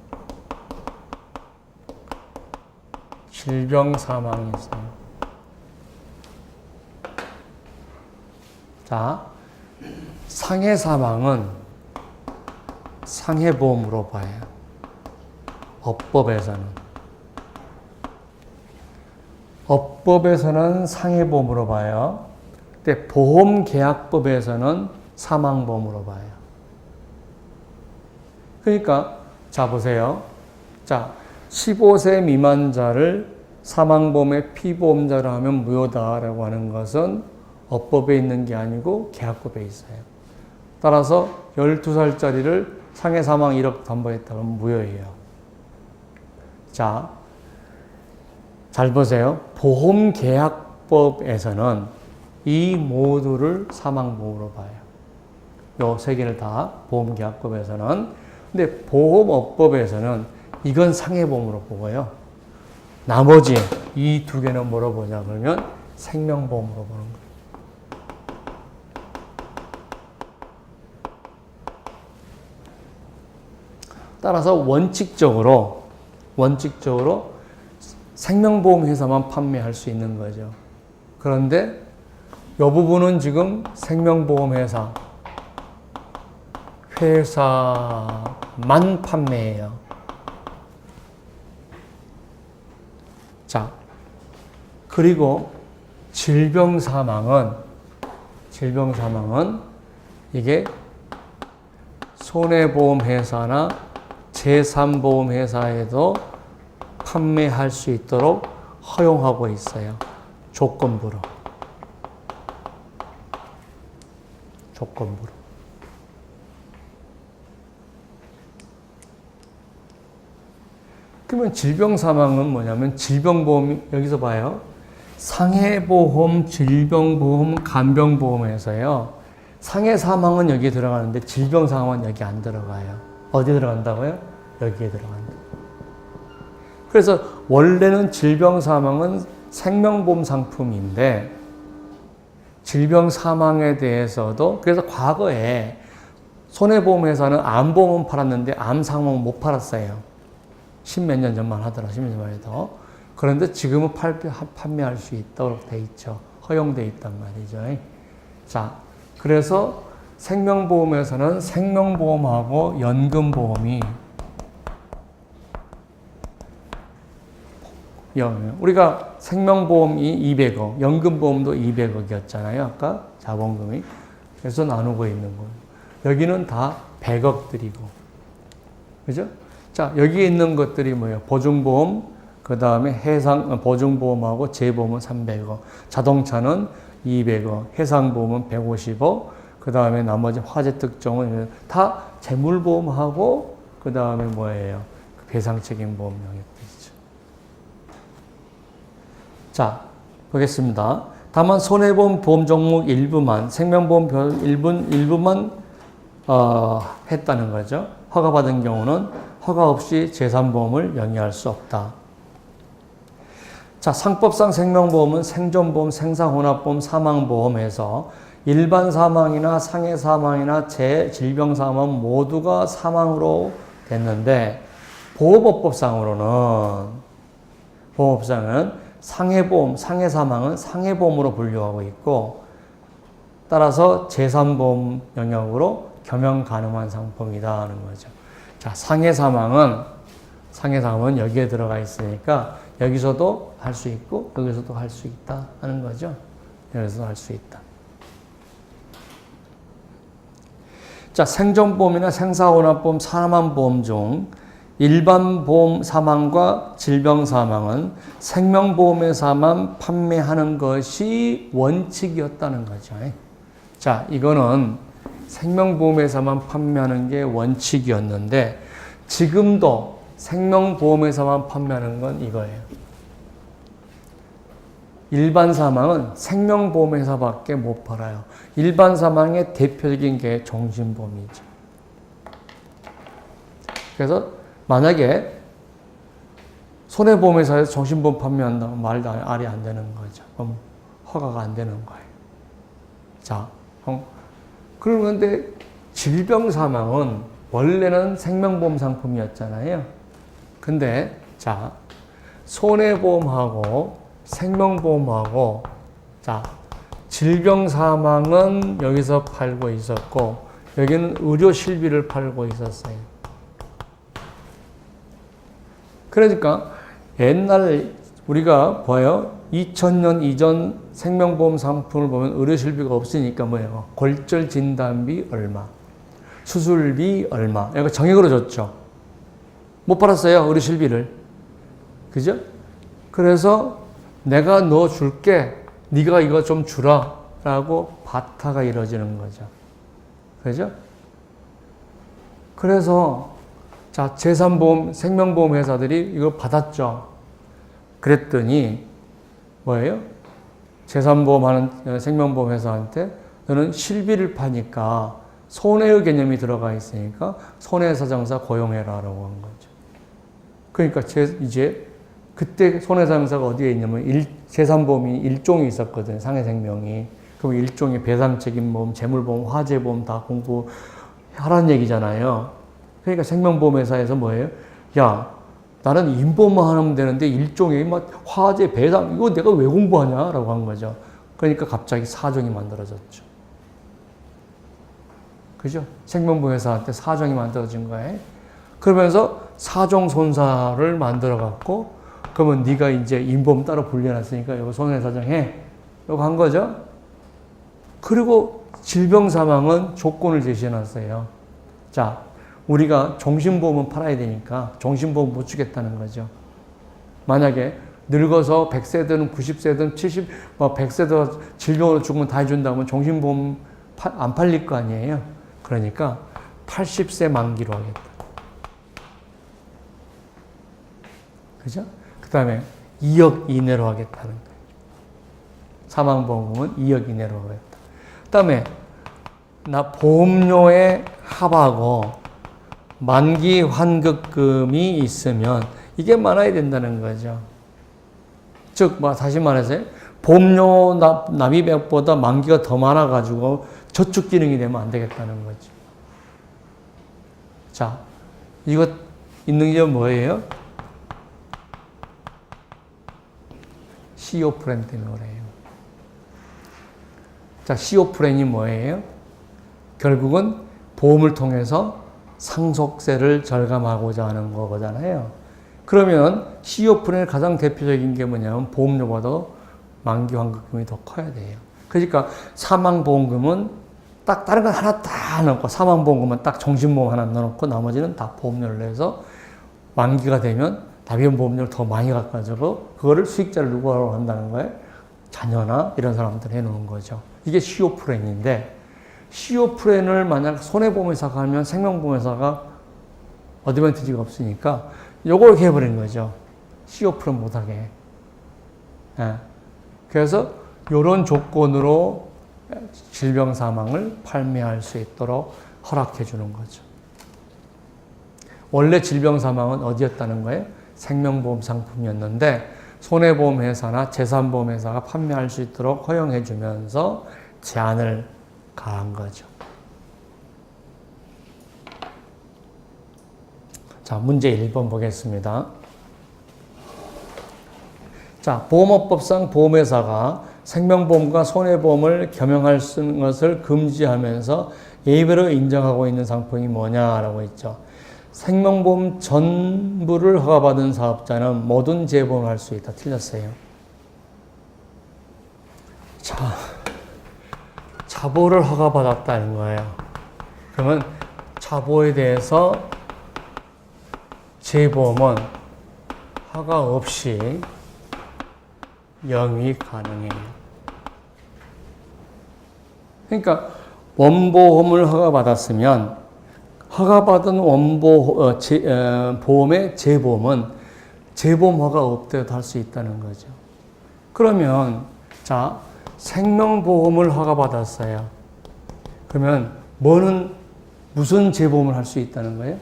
Speaker 1: 질병 사망이 있어요. 자, 상해 사망은 상해보험으로 봐요. 업법에서는 상해보험으로 봐요. 근데 보험계약법에서는 사망보험으로 봐요. 그러니까 자 보세요. 자, 15세 미만자를 사망보험의 피보험자로 하면 무효다라고 하는 것은 업법에 있는 게 아니고 계약법에 있어요. 따라서 12살짜리를 상해사망 1억 담보했다면 무효예요. 자, 잘 보세요. 보험계약법에서는 이 모두를 사망보험으로 봐요. 요 세 개를 다 보험계약법에서는. 근데 보험업법에서는 이건 상해보험으로 보고요. 나머지 이 두 개는 뭐로 보냐 그러면 생명보험으로 보는 거예요. 따라서 원칙적으로 생명보험 회사만 판매할 수 있는 거죠. 그런데 이 부분은 지금 생명보험 회사만 판매해요. 자, 그리고 질병 사망은 이게 손해보험회사나 제3보험회사에도 판매할 수 있도록 허용하고 있어요. 조건부로. 그러면 질병사망은 뭐냐면 질병보험, 여기서 봐요. 상해보험, 질병보험, 간병보험에서요. 상해사망은 여기에 들어가는데 질병사망은 여기 안 들어가요. 어디 들어간다고요? 여기에 들어간다. 그래서 원래는 질병사망은 생명보험 상품인데 질병사망에 대해서도 그래서 과거에 손해보험회사는 암보험은 팔았는데 암사망은 못 팔았어요. 십몇 년 전만 하더라도 10년 전만 해도. 그런데 지금은 판매할 수 있도록 돼 있죠. 허용돼 있단 말이죠. 자, 그래서 생명보험에서는 생명보험하고 연금보험이 우리가 생명보험이 200억, 연금보험도 200억이었잖아요. 아까 자본금이. 그래서 나누고 있는 거예요. 여기는 다 100억들이고. 그죠? 자, 여기에 있는 것들이 뭐예요? 보증보험, 그 다음에 보증보험하고 재보험은 300억, 자동차는 200억, 해상보험은 150억, 그 다음에 나머지 화재 특종은 다 재물보험하고, 그 다음에 뭐예요? 배상책임보험 영역이죠. 자, 보겠습니다. 다만 손해보험 보험 종목 일부만, 생명보험 일부만 했다는 거죠. 허가받은 경우는 허가 없이 제3보험을 영위할 수 없다. 자, 상법상 생명보험은 생존보험, 생사혼합보험, 사망보험에서 일반 사망이나 상해 사망이나 질병 사망 모두가 사망으로 됐는데 보호법상으로는 상해보험, 상해 사망은 상해보험으로 분류하고 있고 따라서 제3보험 영역으로 겸용 가능한 상품이다 하는 거죠. 자, 상해 사망은 여기에 들어가 있으니까 여기서도 할 수 있고 여기서도 할 수 있다 하는 거죠. 여기서도 할 수 있다. 자, 생존보험이나 생사혼합보험, 사망보험 중 일반 보험 사망과 질병 사망은 생명보험회사만 판매하는 것이 원칙이었다는 거죠. 자, 이거는 생명보험회사만 판매하는 게 원칙이었는데 지금도 생명보험회사만 판매하는 건 이거예요. 일반 사망은 생명보험회사밖에 못 팔아요. 일반 사망의 대표적인 게 종신보험이죠. 그래서 만약에 손해보험회사에서 종신보험 판매한다면 말이 안 되는 거죠. 그럼 허가가 안 되는 거예요. 자, 그런데 질병사망은 원래는 생명보험 상품이었잖아요. 근데 자, 손해보험하고 생명보험하고 자, 질병사망은 여기서 팔고 있었고 여기는 의료실비를 팔고 있었어요. 그러니까 옛날 우리가 봐요. 2000년 이전 생명보험 상품을 보면 의료실비가 없으니까 뭐예요? 골절 진단비 얼마, 수술비 얼마, 이거 정액으로 줬죠. 못 팔았어요, 의료실비를. 그죠? 그래서 내가 너 줄게, 네가 이거 좀 주라 라고 바타가 이루어지는 거죠. 그죠? 그래서 자, 제3보험, 생명보험 회사들이 이걸 받았죠. 그랬더니 뭐예요? 제3보험 하는 생명보험 회사한테 너는 실비를 파니까 손해의 개념이 들어가 있으니까 손해사정사 고용해라 라고 한 거죠. 그러니까 이제 그때 손해사정사가 어디에 있냐면 제3보험이 일종이 있었거든요. 상해생명이. 그럼 일종의 배상책임보험, 재물보험, 화재보험 다 공부하라는 얘기잖아요. 그러니까 생명보험회사에서 뭐예요? 야, 나는 인보험만 하면 되는데 일종의 막 화재, 배상 이거 내가 왜 공부하냐? 라고 한 거죠. 그러니까 갑자기 사정이 만들어졌죠. 그죠? 생명보험회사한테 사정이 만들어진 거예요. 그러면서 사정손사를 만들어갖고 그러면 네가 이제 인보험 따로 분리해놨으니까 이거 손해사정해. 이거 한 거죠. 그리고 질병사망은 조건을 제시해놨어요. 자, 우리가 종신보험은 팔아야 되니까 종신보험 못 주겠다는 거죠. 만약에 늙어서 100세든 90세든 70, 100세도 질병으로 죽으면 다 해준다면 종신보험 안 팔릴 거 아니에요. 그러니까 80세 만기로 하겠다. 그죠? 그 다음에 2억 이내로 하겠다는 거예요. 사망보험금은 2억 이내로 하겠다. 그 다음에 나 보험료에 합하고 만기 환급금이 있으면 이게 많아야 된다는 거죠. 즉, 다시 말해서 보험료 납입액보다 만기가 더 많아가지고 저축 기능이 되면 안 되겠다는 거죠. 자, 이거 있는 게 뭐예요? CO 프렌 때문에 그래요. 자, CO 프렌이 뭐예요? 결국은 보험을 통해서 상속세를 절감하고자 하는 거잖아요. 그러면 CO 프렌의 가장 대표적인 게 뭐냐면 보험료보다 만기 환급금이 더 커야 돼요. 그러니까 사망보험금은 딱 다른 건 하나 다 넣고 사망보험금은 딱 종신보험 하나 넣어놓고 나머지는 다 보험료를 내서 만기가 되면 납입 보험료를 더 많이 갖가지고 그거를 수익자를 누구하러 한다는 거예요? 자녀나 이런 사람들 해놓은 거죠. 이게 CO 프렌인데 CO 프렌을 만약 손해보험회사가 하면 생명보험회사가 어드밴티지가 없으니까 요걸 이렇게 해버린 거죠. CO 프렌 못하게. 예. 그래서 요런 조건으로 질병 사망을 판매할 수 있도록 허락해 주는 거죠. 원래 질병 사망은 어디였다는 거예요? 생명보험 상품이었는데 손해보험회사나 재산보험회사가 판매할 수 있도록 허용해 주면서 제한을 가한 거죠. 자, 문제 1번 보겠습니다. 자, 보험업법상 보험회사가 생명보험과 손해보험을 겸용할 수 있는 것을 금지하면서 예외로 인정하고 있는 상품이 뭐냐라고 있죠. 생명보험 전부를 허가받은 사업자는 모든 재보험을 할 수 있다. 틀렸어요. 자, 자보를 허가받았다는 거예요. 그러면 자보에 대해서 재보험은 허가 없이 영위 가능해요. 그러니까 원보험을 허가받았으면 허가받은 보험의 재보험은 재보험 허가 없대도 할 수 있다는 거죠. 그러면 자, 생명보험을 허가받았어요. 그러면 무슨 재보험을 할 수 있다는 거예요?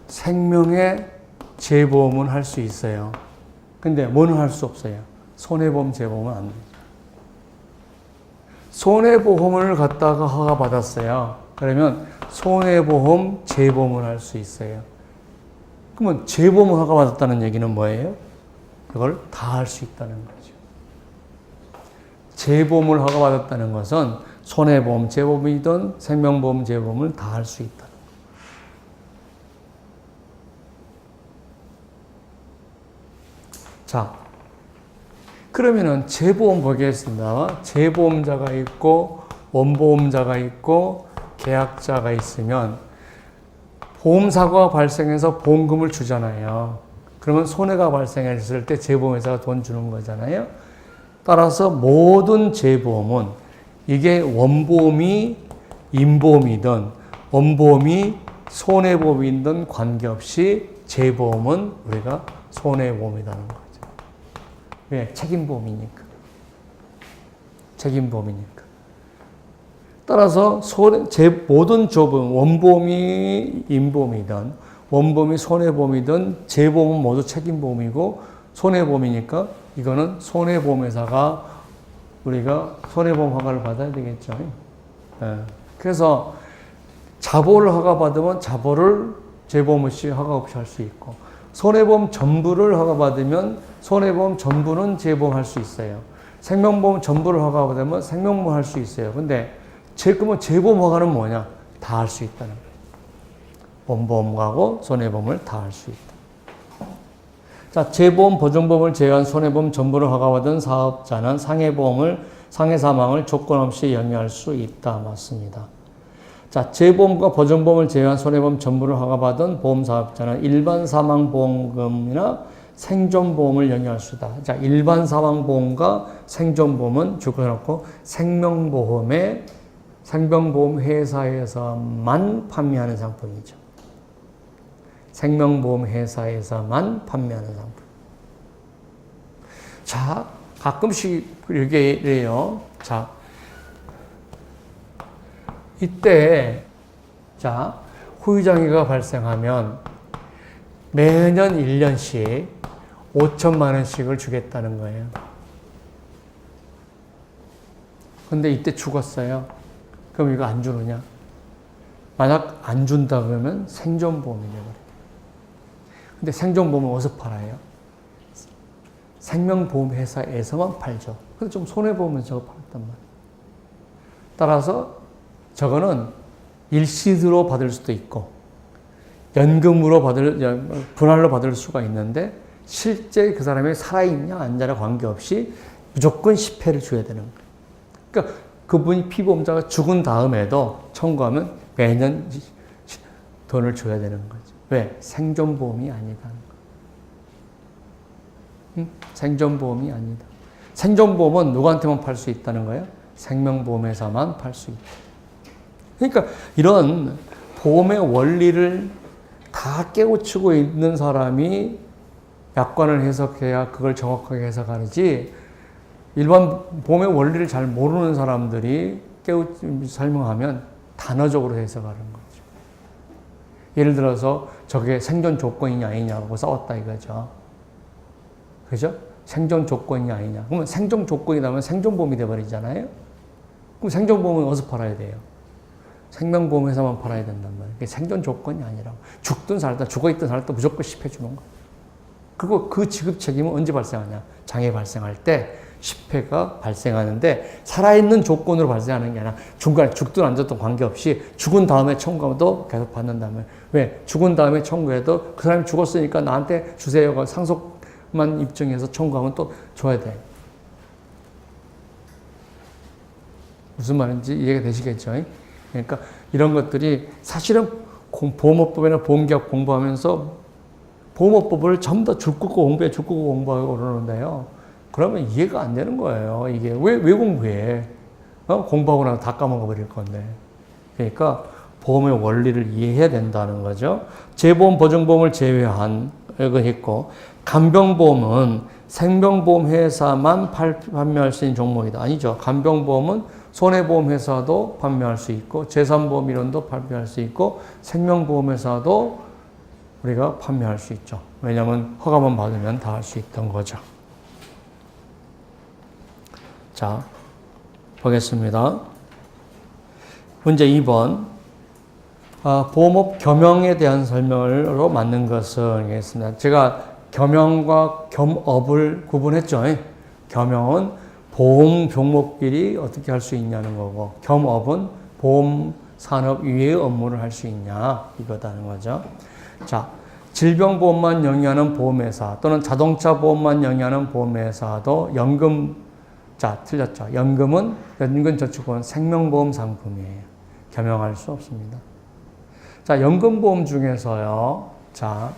Speaker 1: 생명의 재보험은 할 수 있어요. 근데 뭐는 할 수 없어요? 손해보험 재보험은 안 돼요. 손해보험을 갖다가 허가받았어요. 그러면 손해보험 재보험을 할 수 있어요. 그러면 재보험을 허가받았다는 얘기는 뭐예요? 그걸 다 할 수 있다는 거죠. 재보험을 허가받았다는 것은 손해보험 재보험이든 생명보험 재보험을 다 할 수 있다. 자, 그러면은 재보험 보겠습니다. 재보험자가 있고 원보험자가 있고 계약자가 있으면 보험사고가 발생해서 보험금을 주잖아요. 그러면 손해가 발생했을 때 재보험회사가 돈 주는 거잖아요. 따라서 모든 재보험은 이게 원보험이 임보험이든 원보험이 손해보험이든 관계없이 재보험은 우리가 손해보험이라는 거죠. 왜? 책임보험이니까. 책임보험이니까. 따라서 모든 조보험, 원보험이 임보험이든 원보험이 손해보험이든 재보험은 모두 책임보험이고 손해보험이니까 이거는 손해보험회사가 우리가 손해보험 허가를 받아야 되겠죠. 네. 그래서 자보를 허가받으면 자보를 재보험 없이 허가 없이 할 수 있고 손해보험 전부를 허가받으면 손해보험 전부는 재보험할 수 있어요. 생명보험 전부를 허가받으면 생명보험 할 수 있어요. 근데 그러면 재보험 허가는 뭐냐? 다 할 수 있다는 거예요. 원보험하고 손해보험을 다 할 수 있다. 자, 재보험, 보증보험을 제외한 손해보험 전부를 허가받은 사업자는 상해 사망을 조건 없이 영위할 수 있다. 맞습니다. 자, 재보험과 보증보험을 제외한 손해보험 전부를 허가받은 보험사업자는 일반 사망보험금이나 생존보험을 영위할 수 있다. 자, 일반 사망보험과 생존보험은 주거해놓고 생명보험 회사에서만 판매하는 상품이죠. 생명보험 회사에서만 판매하는 상품. 자, 가끔씩 이렇게 이래요. 자, 이때, 자, 후유장애가 발생하면 매년 1년씩 5천만 원씩을 주겠다는 거예요. 근데 이때 죽었어요. 그럼 이거 안 주느냐? 만약 안 준다 그러면 생존보험이 되거든요. 근데 생존보험은 어디서 팔아요? 생명보험 회사에서만 팔죠. 근데 좀 손해보험은 저거 팔았단 말이에요. 따라서 저거는 일시로 받을 수도 있고 연금으로 분할로 받을 수가 있는데 실제 그 사람이 살아있냐 안 자냐 관계없이 무조건 10회를 줘야 되는 거예요. 그러니까 그분이 피보험자가 죽은 다음에도 청구하면 매년 돈을 줘야 되는 거죠. 왜? 생존보험이 아니다는 거예요. 생존보험이 아니다. 생존보험은 누구한테만 팔 수 있다는 거예요? 생명보험회사만 팔 수 있다. 그러니까 이런 보험의 원리를 다 깨우치고 있는 사람이 약관을 해석해야 그걸 정확하게 해석하지 일반 보험의 원리를 잘 모르는 사람들이 설명하면 단어적으로 해석하는 거죠. 예를 들어서 저게 생존 조건이냐 아니냐고 싸웠다 이거죠. 그죠? 생존 조건이냐 아니냐. 그러면 생존 조건이라면 생존보험이 돼버리잖아요. 그럼 생존보험은 어디서 팔아야 돼요? 생명보험 회사만 팔아야 된단 말이에요. 그게 생존 조건이 아니라고. 죽든 살다, 죽어있든 살다 무조건 10회 주는 거예요. 그리고 그 지급 책임은 언제 발생하냐? 장애 발생할 때 10회가 발생하는데 살아있는 조건으로 발생하는 게 아니라 중간에 죽든 안 죽든 관계없이 죽은 다음에 청구도 계속 받는다면 왜? 죽은 다음에 청구해도 그 사람이 죽었으니까 나한테 주세요가 상속만 입증해서 청구하면 또 줘야 돼. 무슨 말인지 이해가 되시겠죠? 그러니까 이런 것들이 사실은 보험업법이나 보험계약 공부하면서 보험업법을 전부 다 줄 긋고 공부하고 그러는데요. 그러면 이해가 안 되는 거예요. 이게 왜 공부해? 공부하고 나서 다 까먹어버릴 건데. 그러니까 보험의 원리를 이해해야 된다는 거죠. 재보험, 보증보험을 제외한 이거 했고 간병보험은 생명보험 회사만 판매할 수 있는 종목이다. 아니죠. 간병보험은 손해보험회사도 판매할 수 있고 재산보험이론도 판매할 수 있고 생명보험회사도 우리가 판매할 수 있죠. 왜냐하면 허가만 받으면 다 할 수 있던 거죠. 자, 보겠습니다. 문제 2번. 보험업 겸용에 대한 설명으로 맞는 것은 하겠습니다. 제가 겸용과 겸업을 구분했죠. 겸용은 보험 종목끼리 어떻게 할 수 있냐는 거고 겸업은 보험 산업 이외의 업무를 할 수 있냐 이거다는 거죠. 자, 질병보험만 영위하는 보험회사 또는 자동차 보험만 영위하는 보험회사도 자, 틀렸죠. 연금저축보험은 생명보험 상품이에요. 겸용할 수 없습니다. 자, 연금보험 중에서요. 자,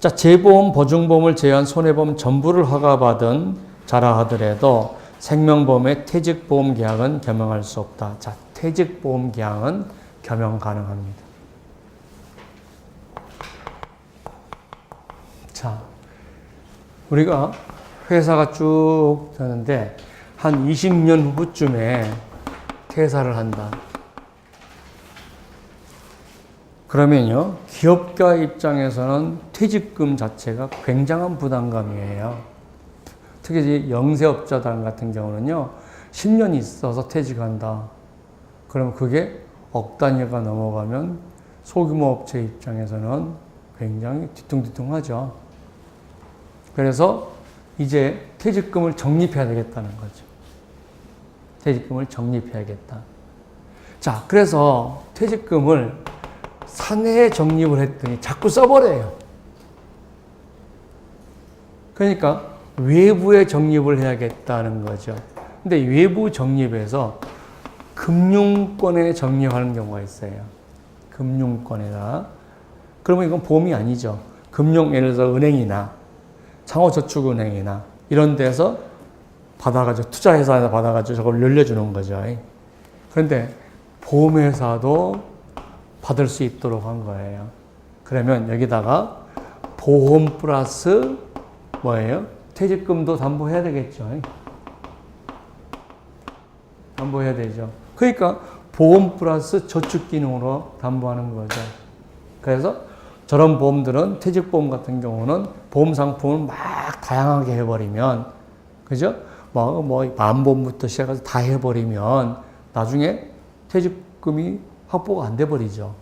Speaker 1: 재보험, 보증보험을 제외한 손해보험 전부를 허가받은 자라 하더라도 생명보험의 퇴직보험 계약은 겸용할 수 없다. 자, 퇴직보험 계약은 겸용 가능합니다. 자, 우리가 회사가 쭉 되는데 한 20년 후쯤에 퇴사를 한다. 그러면요, 기업가 입장에서는 퇴직금 자체가 굉장한 부담감이에요. 특히 영세업자단 같은 경우는요, 10년 있어서 퇴직한다. 그럼 그게 억 단위가 넘어가면 소규모 업체 입장에서는 굉장히 뒤뚱뒤뚱하죠. 그래서 이제 퇴직금을 적립해야 되겠다는 거죠. 퇴직금을 적립해야겠다. 자, 그래서 퇴직금을 상해에 적립을 했더니 자꾸 써버려요. 그러니까 외부에 적립을 해야겠다는 거죠. 근데 외부 적립에서 금융권에 적립하는 경우가 있어요. 금융권에다. 그러면 이건 보험이 아니죠. 예를 들어서 은행이나 창호저축은행이나 이런 데서 받아가지고 투자회사에서 받아가지고 저걸 늘려주는 거죠. 그런데 보험회사도 받을 수 있도록 한 거예요. 그러면 여기다가 보험 플러스 뭐예요? 퇴직금도 담보해야 되겠죠. 담보해야 되죠. 그러니까 보험 플러스 저축 기능으로 담보하는 거죠. 그래서 저런 보험들은 퇴직보험 같은 경우는 보험 상품을 막 다양하게 해버리면, 그죠? 만보험부터 시작해서 다 해버리면 나중에 퇴직금이 확보가 안 돼버리죠.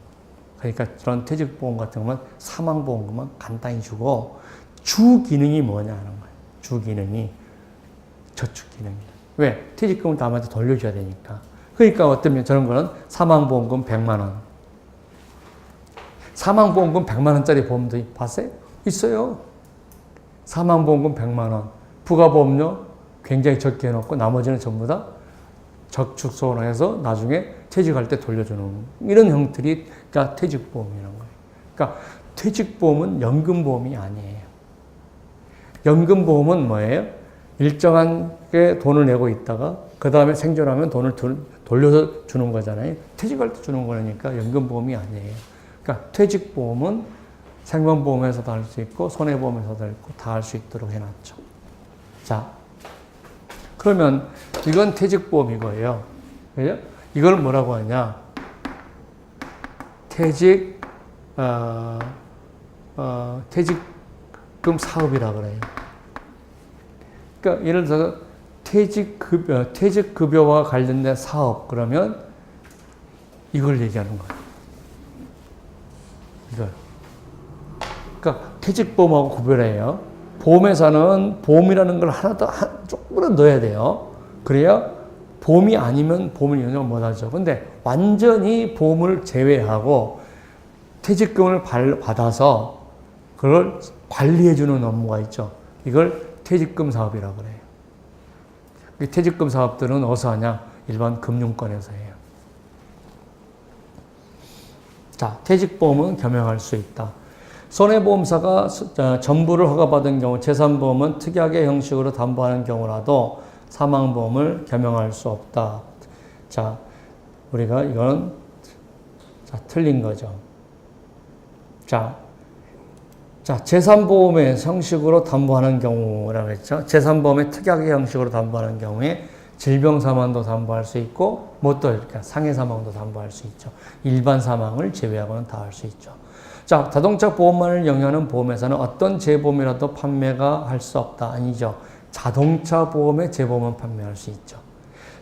Speaker 1: 그러니까 저런 퇴직보험 같은 거는 사망보험만 간단히 주고 주 기능이 뭐냐 하는 거예요. 주 기능이 저축 기능이에요. 왜? 퇴직금을 남한테 돌려줘야 되니까. 그러니까 어쩌면 저런 거는 사망보험금 100만 원. 사망보험금 100만 원짜리 보험도 봤어요? 있어요. 사망보험금 100만 원. 부가보험료 굉장히 적게 해놓고 나머지는 전부 다 저축소로 해서 나중에 퇴직할 때 돌려주는 이런 형태가 그러니까 퇴직보험이라는 거예요. 그러니까 퇴직보험은 연금보험이 아니에요. 연금보험은 뭐예요? 일정한 게 돈을 내고 있다가 그 다음에 생존하면 돈을 돌려서 주는 거잖아요. 퇴직할 때 주는 거니까 연금보험이 아니에요. 그러니까 퇴직보험은 생명보험에서도 할 수 있고 손해보험에서도 있고 다 할 수 있도록 해놨죠. 자, 그러면 이건 퇴직보험이고요. 그죠? 이걸 뭐라고 하냐? 퇴직금 사업이라 그래요. 그러니까 예를 들어서 퇴직급여와 관련된 사업 그러면 이걸 얘기하는 거예요. 이걸. 그러니까 퇴직보험하고 구별해요. 보험회사는 보험이라는 걸 조금은 넣어야 돼요. 그래야 보험이 아니면 보험을 인정을 못하죠. 근데 완전히 보험을 제외하고 퇴직금을 받아서 그걸 관리해주는 업무가 있죠. 이걸 퇴직금 사업이라고 그래요. 퇴직금 사업들은 어디서 하냐? 일반 금융권에서 해요. 자, 퇴직보험은 겸용할 수 있다. 손해보험사가 전부를 허가받은 경우, 재산보험은 특약의 형식으로 담보하는 경우라도 사망보험을 겸용할 수 없다. 자, 우리가 이거는 틀린 거죠. 자, 재산보험의 형식으로 담보하는 경우라고 했죠. 재산보험의 특약의 형식으로 담보하는 경우에 질병사망도 담보할 수 있고, 그러니까 상해사망도 담보할 수 있죠. 일반 사망을 제외하고는 다 할 수 있죠. 자, 자동차 보험만을 영위하는 보험회사는 어떤 재보험이라도 판매가 할 수 없다. 아니죠. 자동차 보험의 재보험은 판매할 수 있죠.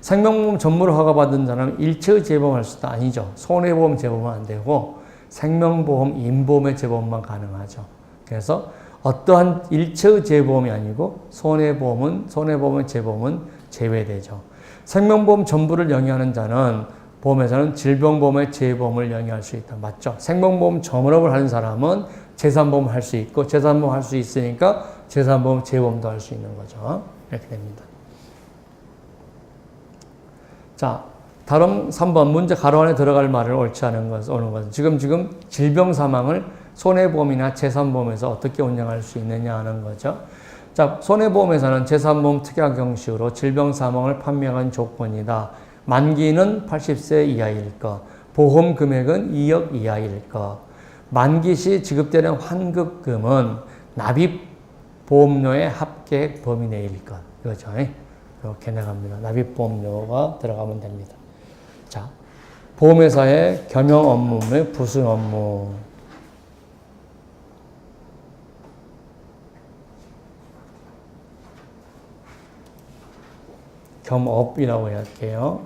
Speaker 1: 생명보험 전무를 허가받은 자는 일체의 재보험할 수 있다. 아니죠. 손해보험 재보험은 안 되고 생명보험, 임보험의 재보험만 가능하죠. 그래서 어떠한 일체의 재보험이 아니고 손해보험의 재보험은 제외되죠. 생명보험 전부를 영위하는 자는 보험회사는 질병보험의 재보험을 영위할 수 있다. 맞죠? 생명보험 전업을 하는 사람은 재산보험 할 수 있고 재산보험 할 수 있으니까 재산보험 재보험도 할 수 있는 거죠. 이렇게 됩니다. 자, 다음 3번 문제 가로 안에 들어갈 말을 옳지 않은 것은 지금 질병사망을 손해보험이나 재산보험에서 어떻게 운영할 수 있느냐 하는 거죠. 자, 손해보험회사는 재산보험 특약 형식으로 질병사망을 판매한 조건이다. 만기는 80세 이하일 것, 보험 금액은 2억 이하일 것, 만기 시 지급되는 환급금은 납입보험료의 합계액 범위 내일 것. 이거죠. 이렇게 나갑니다. 납입보험료가 들어가면 됩니다. 자, 보험회사의 겸용 업무 및 부수 업무. 겸업이라고 할게요.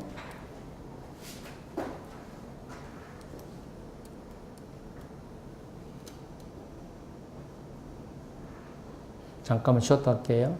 Speaker 1: 잠깐만 쉬었다 할게요.